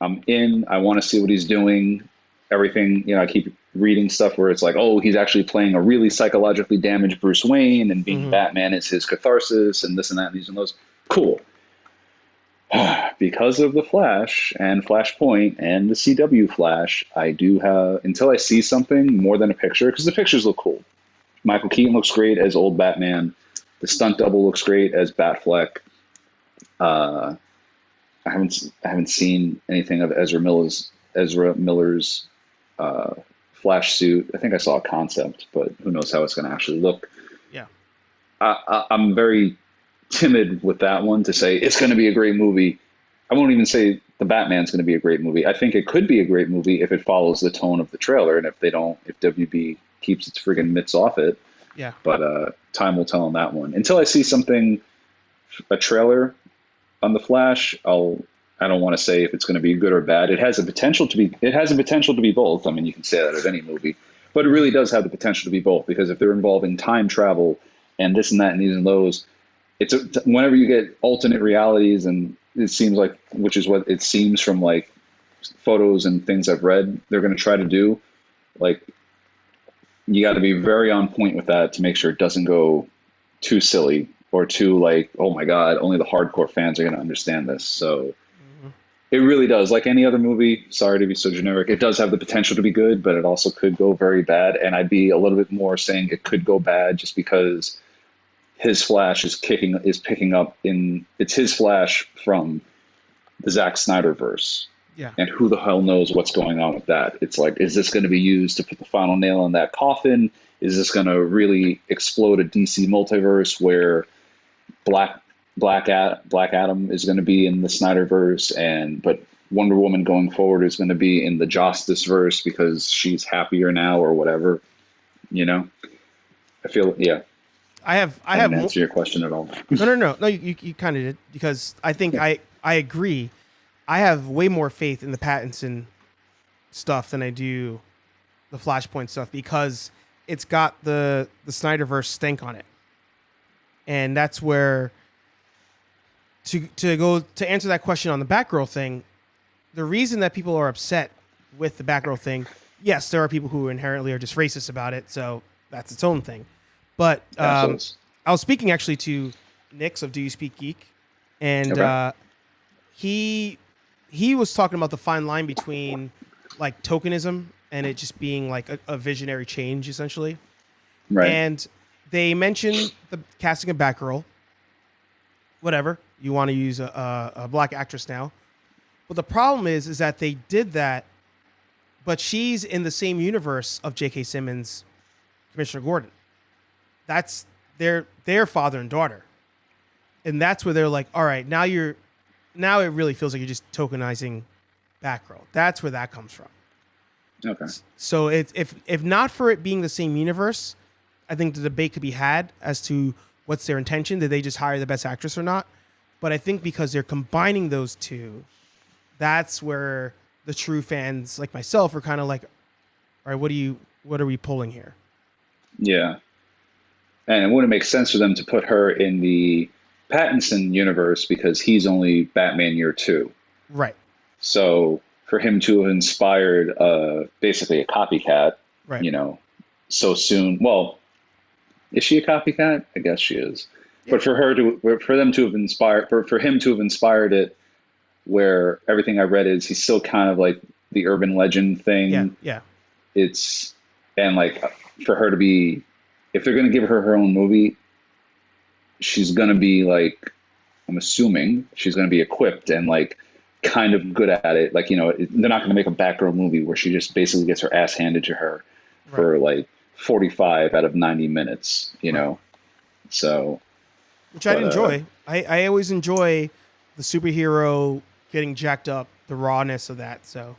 I'm in. I want to see what he's doing. Everything, I keep reading stuff where it's like, oh, he's actually playing a really psychologically damaged Bruce Wayne, and being Batman is his catharsis, and this and that, and these and those. Cool. Because of the Flash and Flashpoint and the CW Flash, I do have, until I see something more than a picture, because the pictures look cool. Michael Keaton looks great as old Batman. The stunt double looks great as Batfleck. I haven't seen anything of Ezra Miller's Flash suit. I think I saw a concept, but who knows how it's going to actually look. Yeah, I'm very timid with that one to say it's going to be a great movie. I won't even say the Batman's going to be a great movie. I think it could be a great movie if it follows the tone of the trailer, and if WB keeps its friggin' mitts off it. Yeah. But time will tell on that one. Until I see a trailer on the Flash, I don't want to say if it's going to be good or bad. It has the potential to be both. I mean, you can say that of any movie, but it really does have the potential to be both, because if they're involving time travel and this and that and these and those, whenever you get alternate realities, and it seems like, which is what it seems from like photos and things I've read, they're going to try to do. Like, you got to be very on point with that to make sure it doesn't go too silly or too like, oh my God, only the hardcore fans are going to understand this. So it really does. Like any other movie, sorry to be so generic, it does have the potential to be good, but it also could go very bad. And I'd be a little bit more saying it could go bad just because his Flash is picking up it's his Flash from the Zack Snyder verse. Yeah. And who the hell knows what's going on with that? It's like, is this going to be used to put the final nail in that coffin? Is this going to really explode a DC multiverse where Black Adam is going to be in the Snyderverse, but Wonder Woman going forward is going to be in the Justice verse because she's happier now or whatever? I feel, yeah. I didn't answer your question at all. No. You kind of did, because I think I agree. I have way more faith in the Pattinson stuff than I do the Flashpoint stuff, because it's got the Snyderverse stank on it, and that's where to answer that question on the Batgirl thing. The reason that people are upset with the Batgirl thing, yes, there are people who inherently are just racist about it, so that's its own thing. But I was speaking actually to Nix of Do You Speak Geek, and Okay. he was talking about the fine line between like tokenism and it just being like a visionary change essentially. Right. And they mentioned the casting of Batgirl. Whatever you want to use a black actress now, but the problem is that they did that, but she's in the same universe of J.K. Simmons, Commissioner Gordon. That's their father and daughter, and that's where they're like, all right, now it really feels like you're just tokenizing Batgirl. That's where that comes from. Okay. So if not for it being the same universe, I think the debate could be had as to what's their intention. Did they just hire the best actress or not? But I think because they're combining those two, that's where the true fans like myself are kind of like, all right, what are we pulling here? Yeah. And it wouldn't make sense for them to put her in the Pattinson universe because he's only Batman Year Two. Right. So for him to have inspired basically a copycat, Right. so soon. Well, is she a copycat? I guess she is. Yeah. But for them to have inspired, for him to have inspired it, where everything I read is he's still kind of like the urban legend thing. Yeah. Yeah. And like for her to be, if they're going to give her own movie, she's going to be like, I'm assuming she's going to be equipped and like kind of good at it. Like, they're not going to make a Batgirl movie where she just basically gets her ass handed to her for like 45 out of 90 minutes, know? So. Which I'd enjoy. I always enjoy the superhero getting jacked up, the rawness of that. So.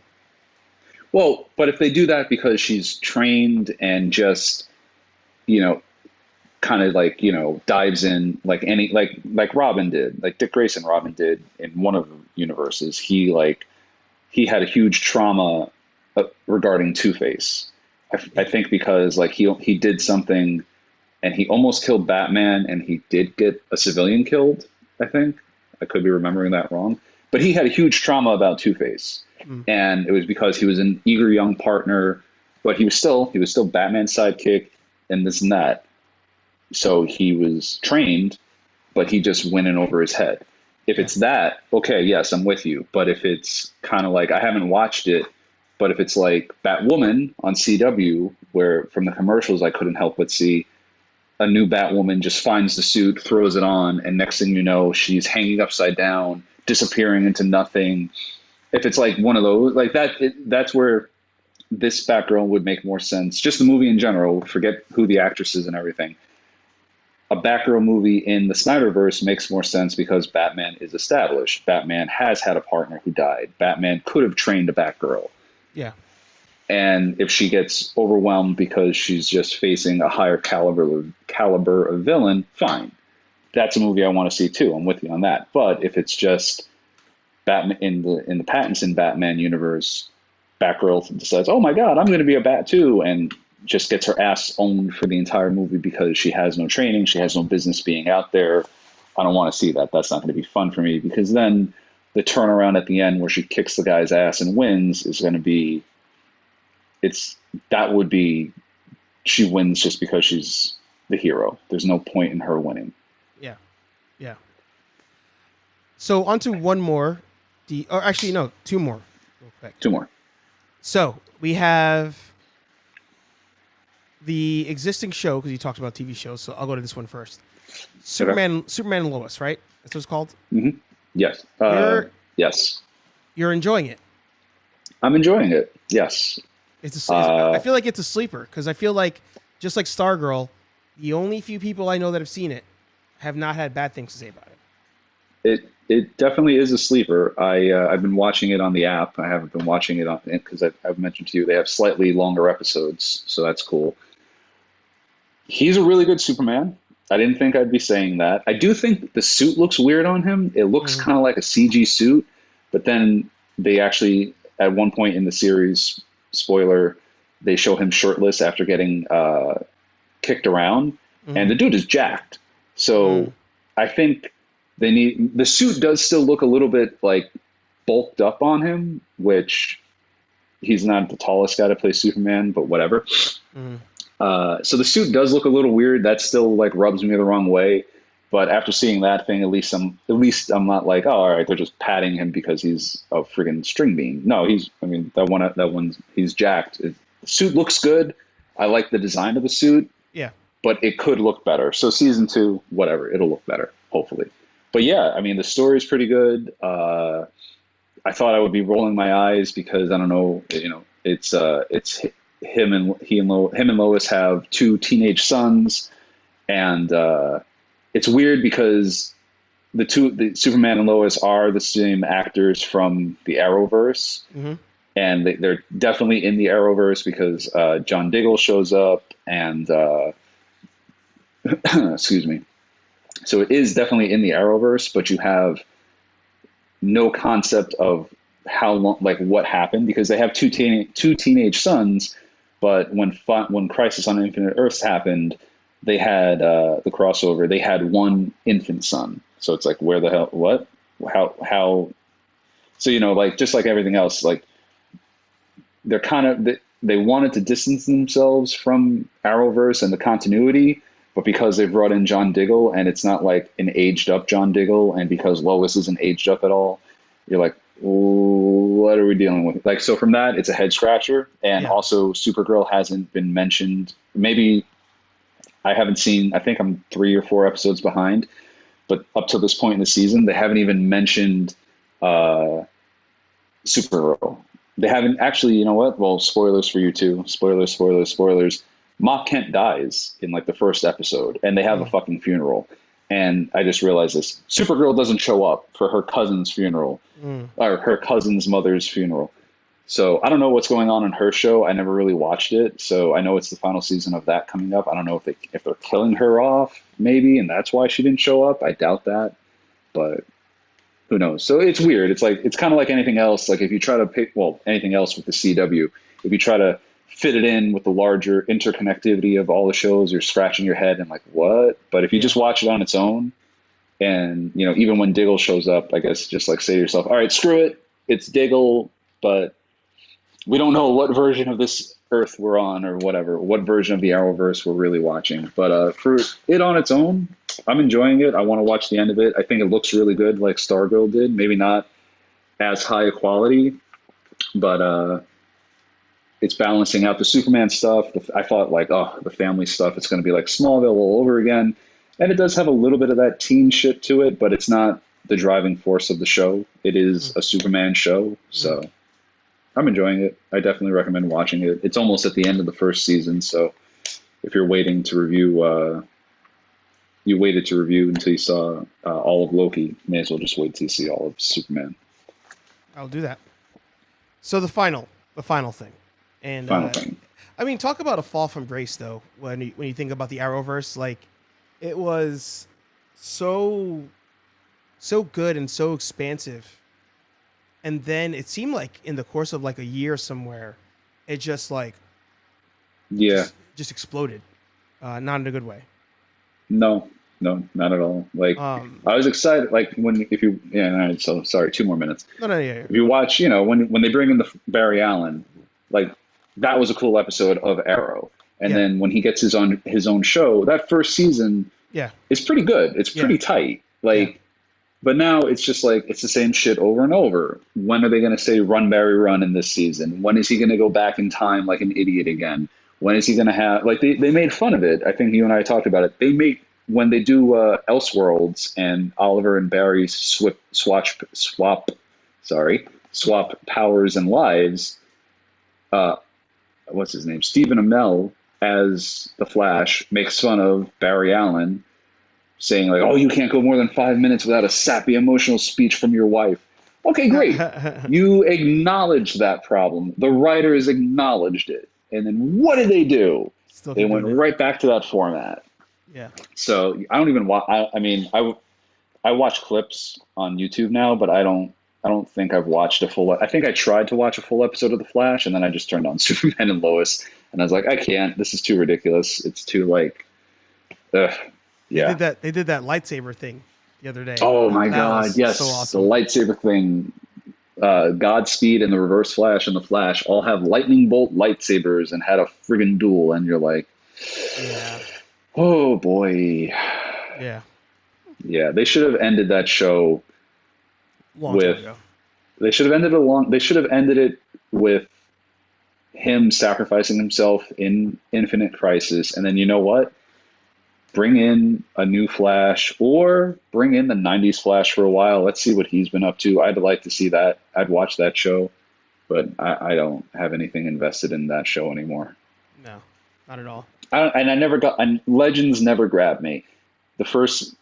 Well, but if they do that because she's trained and just, kind of like, dives in like like Robin did, like Dick Grayson Robin did in one of the universes. He had a huge trauma regarding Two-Face. I think because like he did something and he almost killed Batman and he did get a civilian killed. I think I could be remembering that wrong, but he had a huge trauma about Two-Face. And it was because he was an eager young partner, but he was still Batman's sidekick and this and that. So he was trained, but he just went in over his head. If it's that, okay, yes, I'm with you. But if it's kind of like, I haven't watched it, but if it's like Batwoman on CW, where from the commercials I couldn't help but see a new Batwoman just finds the suit, throws it on, and next thing you know, she's hanging upside down, disappearing into nothing. If it's like one of those, like that, that's where this Batgirl would make more sense. Just the movie in general, forget who the actress is and everything. A Batgirl movie in the Snyderverse makes more sense because Batman is established. Batman has had a partner who died. Batman could have trained a Batgirl. Yeah. And if she gets overwhelmed because she's just facing a higher caliber of villain, fine. That's a movie I want to see too. I'm with you on that. But if it's just Batman in the Pattinson Batman universe, Batgirl decides, oh my God, I'm going to be a Bat too, and just gets her ass owned for the entire movie because she has no training, she has no business being out there. I don't want to see that. That's not going to be fun for me because then the turnaround at the end where she kicks the guy's ass and wins is going to be, she wins just because she's the hero. There's no point in her winning. Yeah. Yeah. So on to one more, two more real quick. Two more. So we have the existing show, because you talked about TV shows, so I'll go to this one first. Superman and Lois, right? That's what it's called? Mm-hmm. Yes. Yes. You're enjoying it. I'm enjoying it. Yes. I feel like it's a sleeper, because I feel like, just like Stargirl, the only few people I know that have seen it have not had bad things to say about it. It definitely is a sleeper. I've been watching it on the app. I haven't been watching it on, because I've mentioned to you they have slightly longer episodes, so that's cool. He's a really good Superman. I didn't think I'd be saying that. I do think the suit looks weird on him. It looks kind of like a CG suit, but then they actually, at one point in the series, spoiler, they show him shirtless after getting kicked around, and the dude is jacked. So I think the suit does still look a little bit like bulked up on him, which he's not the tallest guy to play Superman, but whatever. So the suit does look a little weird. That still like rubs me the wrong way. But after seeing that thing, at least I'm not like, oh, all right, they're just patting him because he's a friggin' string bean. No, that one's he's jacked. The suit looks good. I like the design of the suit, Yeah. but it could look better. So season two, whatever, it'll look better, hopefully. But yeah, I mean, the story's pretty good. I thought I would be rolling my eyes because I don't know, it's him and Lois have two teenage sons, and it's weird because the Superman and Lois are the same actors from the Arrowverse, Mm-hmm. and they're definitely in the Arrowverse because John Diggle shows up, and excuse me. So it is definitely in the Arrowverse, but you have no concept of how long, like what happened, because they have two teenage sons. But when Crisis on Infinite Earths happened, they had the crossover. They had one infant son. So it's like, where the hell? What? How? So like just like everything else, like they're kind of they wanted to distance themselves from Arrowverse and the continuity, but because they brought in John Diggle and it's not like an aged up John Diggle, and because Lois isn't aged up at all, you're like, what are we dealing with? Like, so from that, it's a head scratcher. And Yeah. also Supergirl hasn't been mentioned. Maybe I haven't seen, I think I'm 3 or 4 episodes behind, but up to this point in the season, they haven't even mentioned Supergirl. They haven't actually, you know what? Well, spoilers for you too. Spoilers. Ma Kent dies in like the first episode, and they have a fucking funeral. And I just realized this. Supergirl doesn't show up for her cousin's funeral, or her cousin's mother's funeral. So I don't know what's going on in her show. I never really watched it, so I know it's the final season of that coming up. I don't know if they're killing her off, maybe, and that's why she didn't show up. I doubt that, but who knows? So it's weird. It's like, it's kind of like anything else. Like if you try to pick, well, anything else with the CW, if you try to fit it in with the larger interconnectivity of all the shows, you're scratching your head and like, what? But if you just watch it on its own, and even when Diggle shows up, I guess just like say to yourself, all right, screw it, it's Diggle, but we don't know what version of this Earth we're on, or whatever, what version of the Arrowverse we're really watching. But for it on its own, I'm enjoying it. I want to watch the end of it. I think it looks really good, like Stargirl did. Maybe not as high a quality, but it's balancing out the Superman stuff. I thought like, oh, the family stuff, it's going to be like Smallville all over again. And it does have a little bit of that teen shit to it, but it's not the driving force of the show. It is a Superman show, so I'm enjoying it. I definitely recommend watching it. It's almost at the end of the first season, so if you're waiting to review, you waited to review until you saw all of Loki, may as well just wait till you see all of Superman. I'll do that. So the final thing, and Final thing. I mean, talk about a fall from grace, though. When you think about the Arrowverse, like it was so good and so expansive, and then it seemed like in the course of like a year somewhere, it just like just exploded, not in a good way. No, not at all. Like I was excited. Like so sorry, 2 more minutes. No, yeah. If you watch, when they bring in the Barry Allen, like that was a cool episode of Arrow. And then when he gets his own show, that first season, is pretty good. It's pretty tight. Like, but now it's just like it's the same shit over and over. When are they going to say "Run Barry Run" in this season? When is he going to go back in time like an idiot again? When is he going to have like they made fun of it? I think you and I talked about it. They make when they do Elseworlds and Oliver and Barry swap powers and lives. What's his name? Stephen Amell as the Flash makes fun of Barry Allen, saying like, "Oh, you can't go more than 5 minutes without a sappy emotional speech from your wife." Okay, great. You acknowledge that problem. The writers acknowledged it, and then what did they do? They went right back to that format. Yeah. So I don't even watch. I watch clips on YouTube now, but I don't think I've watched a full. I think I tried to watch a full episode of The Flash, and then I just turned on Superman and Lois, and I was like, I can't. This is too ridiculous. It's too like, yeah. They did that lightsaber thing the other day. Oh my God! Yes, so awesome. The lightsaber thing. Godspeed and the Reverse Flash and the Flash all have lightning bolt lightsabers and had a friggin' duel, and you're like, yeah. oh boy. Yeah. Yeah, they should have ended that show Long time with. ago. They should have ended it with him sacrificing himself in Infinite Crisis, and then you know what? Bring in a new Flash, or bring in the '90s Flash for a while. Let's see what he's been up to. I'd like to see that. I'd watch that show, but I don't have anything invested in that show anymore. No, not at all. And I never got. And Legends never grabbed me. The first.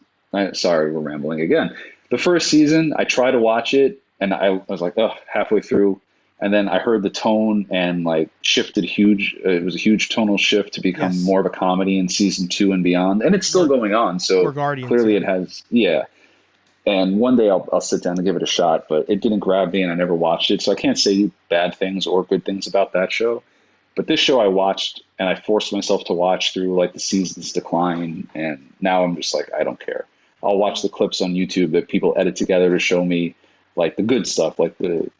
Sorry, we're rambling again. The first season, I tried to watch it, and I was like, oh, halfway through. And then I heard the tone and like shifted huge. It was a huge tonal shift to become more of a comedy in season 2 and beyond. And it's still going on. So clearly it has, yeah. And one day I'll sit down and give it a shot, but it didn't grab me and I never watched it. So I can't say bad things or good things about that show. But this show I watched and I forced myself to watch through like the season's decline. And now I'm just like, I don't care. I'll watch the clips on YouTube that people edit together to show me like the good stuff, like the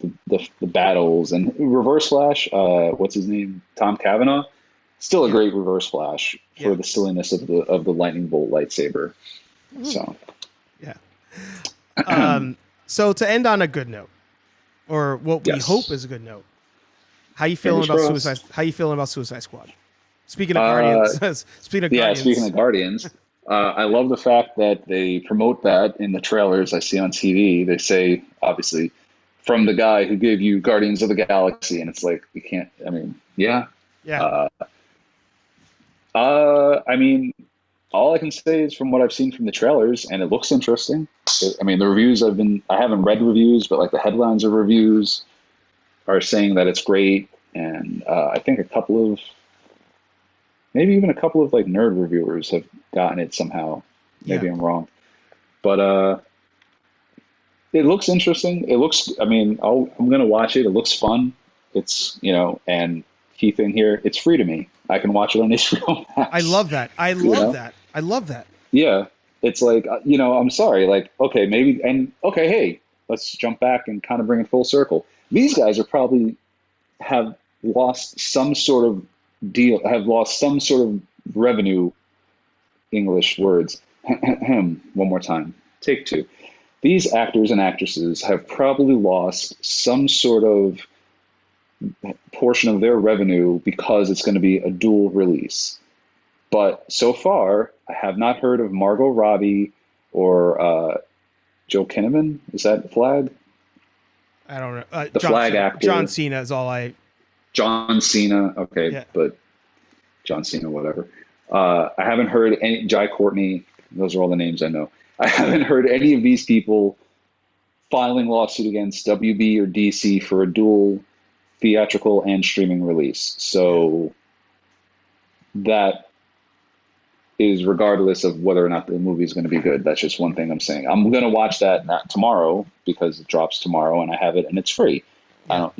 battles and Reverse Flash. What's his name? Tom Cavanaugh. Still a great Reverse Flash for the silliness of the lightning bolt lightsaber. So, yeah. So to end on a good note, or what we hope is a good note, how you feeling about Suicide? How you feeling about Suicide Squad? Speaking of Guardians, speaking of Guardians. I love the fact that they promote that in the trailers I see on TV. They say, obviously, from the guy who gave you Guardians of the Galaxy, and it's like, you can't, I mean, yeah. I mean, all I can say is from what I've seen from the trailers, and it looks interesting. I mean, the reviews I haven't read reviews, but like the headlines of reviews are saying that it's great. And I think maybe even a couple of like nerd reviewers have gotten it somehow. Maybe I'm wrong, but it looks interesting. It looks. I mean, I'm gonna watch it. It looks fun. It's and key thing here, it's free to me. I can watch it on HBO Max. I love that. I love that. Yeah, it's like I'm sorry. Like okay, hey, let's jump back and kind of bring it full circle. These guys are probably have lost some sort of revenue. English words. One more time. Take 2. These actors and actresses have probably lost some sort of portion of their revenue because it's going to be a dual release. But so far, I have not heard of Margot Robbie or Joe Kinnaman. Is that Flag? I don't know. Flag actor. John Cena is all I. John Cena. Okay, but John Cena, whatever. I haven't heard any Jai Courtney. Those are all the names I know. I haven't heard any of these people filing lawsuit against WB or DC for a dual theatrical and streaming release. So that is regardless of whether or not the movie is going to be good. That's just one thing I'm saying. I'm going to watch that not tomorrow because it drops tomorrow and I have it and it's free. I don't,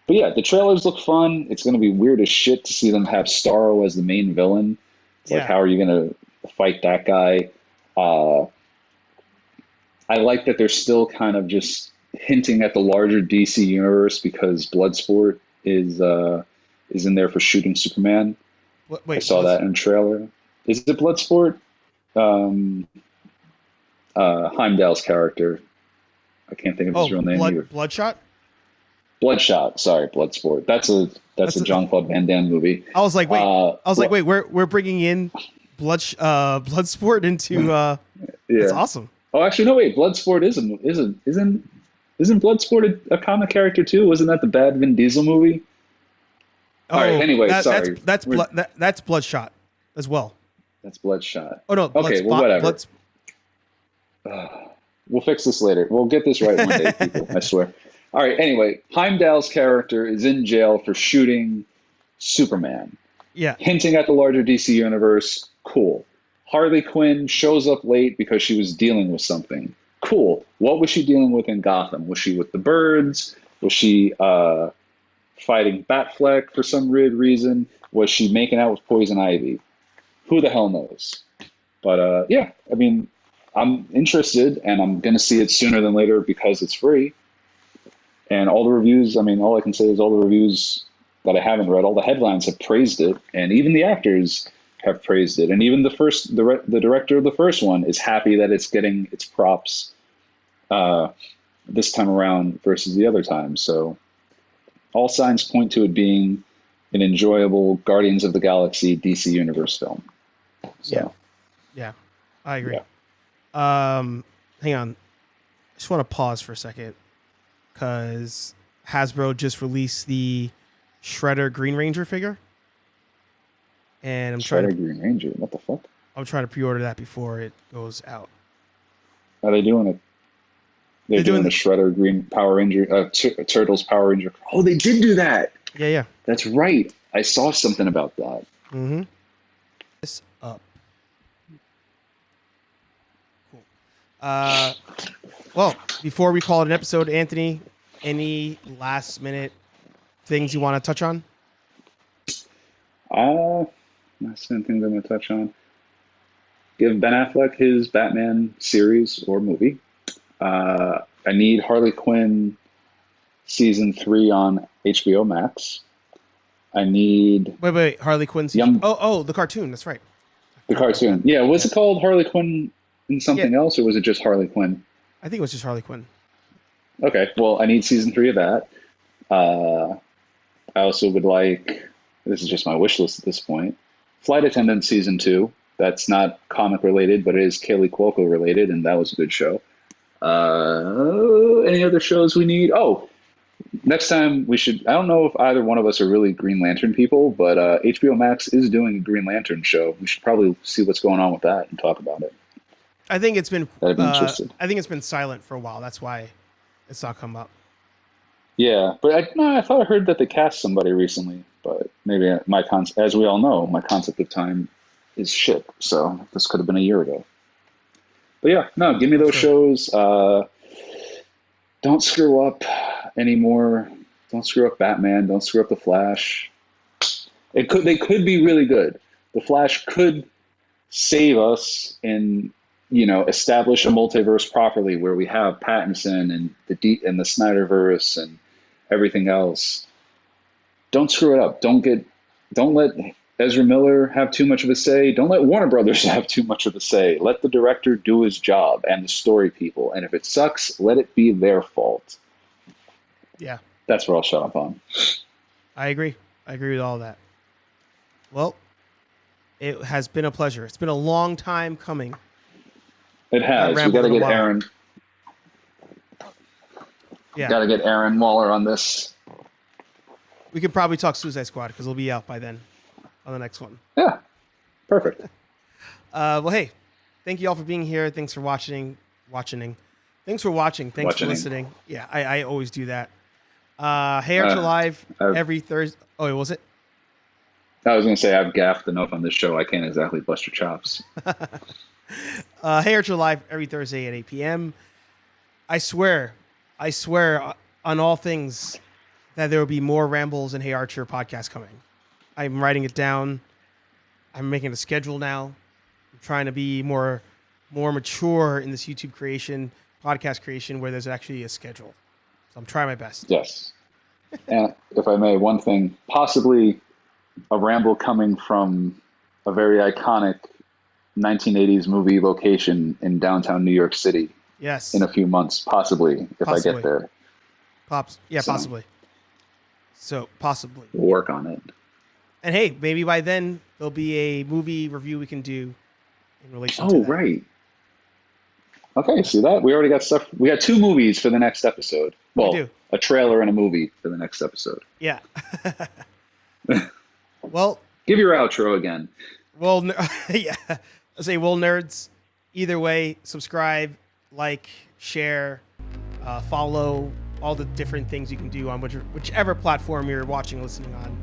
but yeah, the trailers look fun. It's going to be weird as shit to see them have Starro as the main villain. It's like, how are you going to fight that guy? I like that they're still kind of just hinting at the larger DC universe because Bloodsport is in there for shooting Superman. Wait, I saw that in the trailer. Is it Bloodsport? Heimdall's character. I can't think of his real name either. Bloodshot? Bloodshot. Sorry, Bloodsport. That's a Jean-Claude Van Damme movie. I was like, wait. We're bringing in Bloodsport into. That's awesome. Oh, actually, no. Wait, Bloodsport isn't Bloodsport a comic character too? Wasn't that the bad Vin Diesel movie? All right. Anyway, sorry. That's Bloodshot as well. That's Bloodshot. Oh no. Okay. Well, whatever. We'll fix this later. We'll get this right one day, people. I swear. All right. Anyway, Heimdall's character is in jail for shooting Superman. Yeah. Hinting at the larger DC universe. Cool. Harley Quinn shows up late because she was dealing with something. Cool. What was she dealing with in Gotham? Was she with the birds? Was she fighting Batfleck for some weird reason? Was she making out with Poison Ivy? Who the hell knows? But yeah, I mean, I'm interested and I'm going to see it sooner than later because it's free. And all the reviews, I mean, all I can say is all the reviews that I haven't read, all the headlines have praised it. And even the actors have praised it, and even the director of the first one is happy that it's getting its props this time around versus the other time. So all signs point to it being an enjoyable Guardians of the Galaxy DC Universe film. So, yeah, I agree. Yeah. Hang on, I just want to pause for a second because Hasbro just released the Shredder Green Ranger figure, and Green Ranger. What the fuck? I'm trying to pre-order that before it goes out. Are they doing it? They're doing a Shredder Green Power Ranger, Turtles Power Ranger. Oh, they did do that. Yeah. That's right. I saw something about that. Mm-hmm. This up. Cool. Well, before we call it an episode, Anthony, any last minute things you want to touch on? Last minute things I'm going to touch on. Give Ben Affleck his Batman series or movie. I need Harley Quinn season 3 on HBO Max. I need... Wait. Harley Quinn season... Oh, the cartoon. That's right. The cartoon. Yeah, was it called Harley Quinn and something else, or was it just Harley Quinn? I think it was just Harley Quinn. Okay, well, I need season 3 of that. I also would like... This is just my wish list at this point. Flight Attendant season 2. That's not comic related, but it is Kaylee Cuoco related, and that was a good show. Any other shows we need? Oh, next time we should... I don't know if either one of us are really Green Lantern people, but HBO Max is doing a Green Lantern show. We should probably see what's going on with that and talk about it. I think it's been... I'd be interested. I think it's been silent for a while. That's why it's not come up. Yeah, but I thought I heard that they cast somebody recently, but maybe as we all know, my concept of time is shit. So this could have been a year ago. But yeah, no, give me those shows. Don't screw up anymore. Don't screw up Batman. Don't screw up The Flash. They could be really good. The Flash could save us and establish a multiverse properly where we have Pattinson and the Snyderverse and everything else. Don't screw it up. Don't let Ezra Miller have too much of a say. Don't let Warner Brothers have too much of a say. Let the director do his job and the story people. And if it sucks, let it be their fault. Yeah. That's what I'll shut up on. I agree. I agree with all that. Well, it has been a pleasure. It's been a long time coming. It has. We got to get Aaron. Yeah. Got to get Aaron Waller on this. We could probably talk Suicide Squad because it'll be out by then on the next one. Yeah. Perfect. Well, hey, thank you all for being here. Thanks for watching. Thanks for watching. Thanks for listening. Yeah, I always do that. HeyArcher Live every Thursday. Oh, was it? I was going to say I've gaffed enough on this show. I can't exactly bust your chops. HeyArcher Live every Thursday at 8 p.m. I swear on all things that there will be more Rambles and HeyArcher podcasts coming. I'm writing it down. I'm making a schedule now. I'm trying to be more mature in this YouTube podcast creation, where there's actually a schedule. So I'm trying my best. Yes. And if I may, one thing, possibly a ramble coming from a very iconic 1980s movie location in downtown New York City. Yes. In a few months, possibly, if I get there. Possibly. So possibly. We'll work on it. And hey, maybe by then there'll be a movie review we can do in relation to that. Oh, right. Okay, see that? We already got stuff. We got 2 movies for the next episode. Well, we do. A trailer and a movie for the next episode. Yeah. Well, give your outro again. Well, yeah. I'll say, well, nerds, either way, subscribe, like, share, follow, all the different things you can do on whichever platform you're watching, listening on.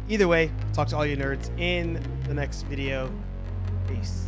Either way, talk to all you nerds in the next video. Peace.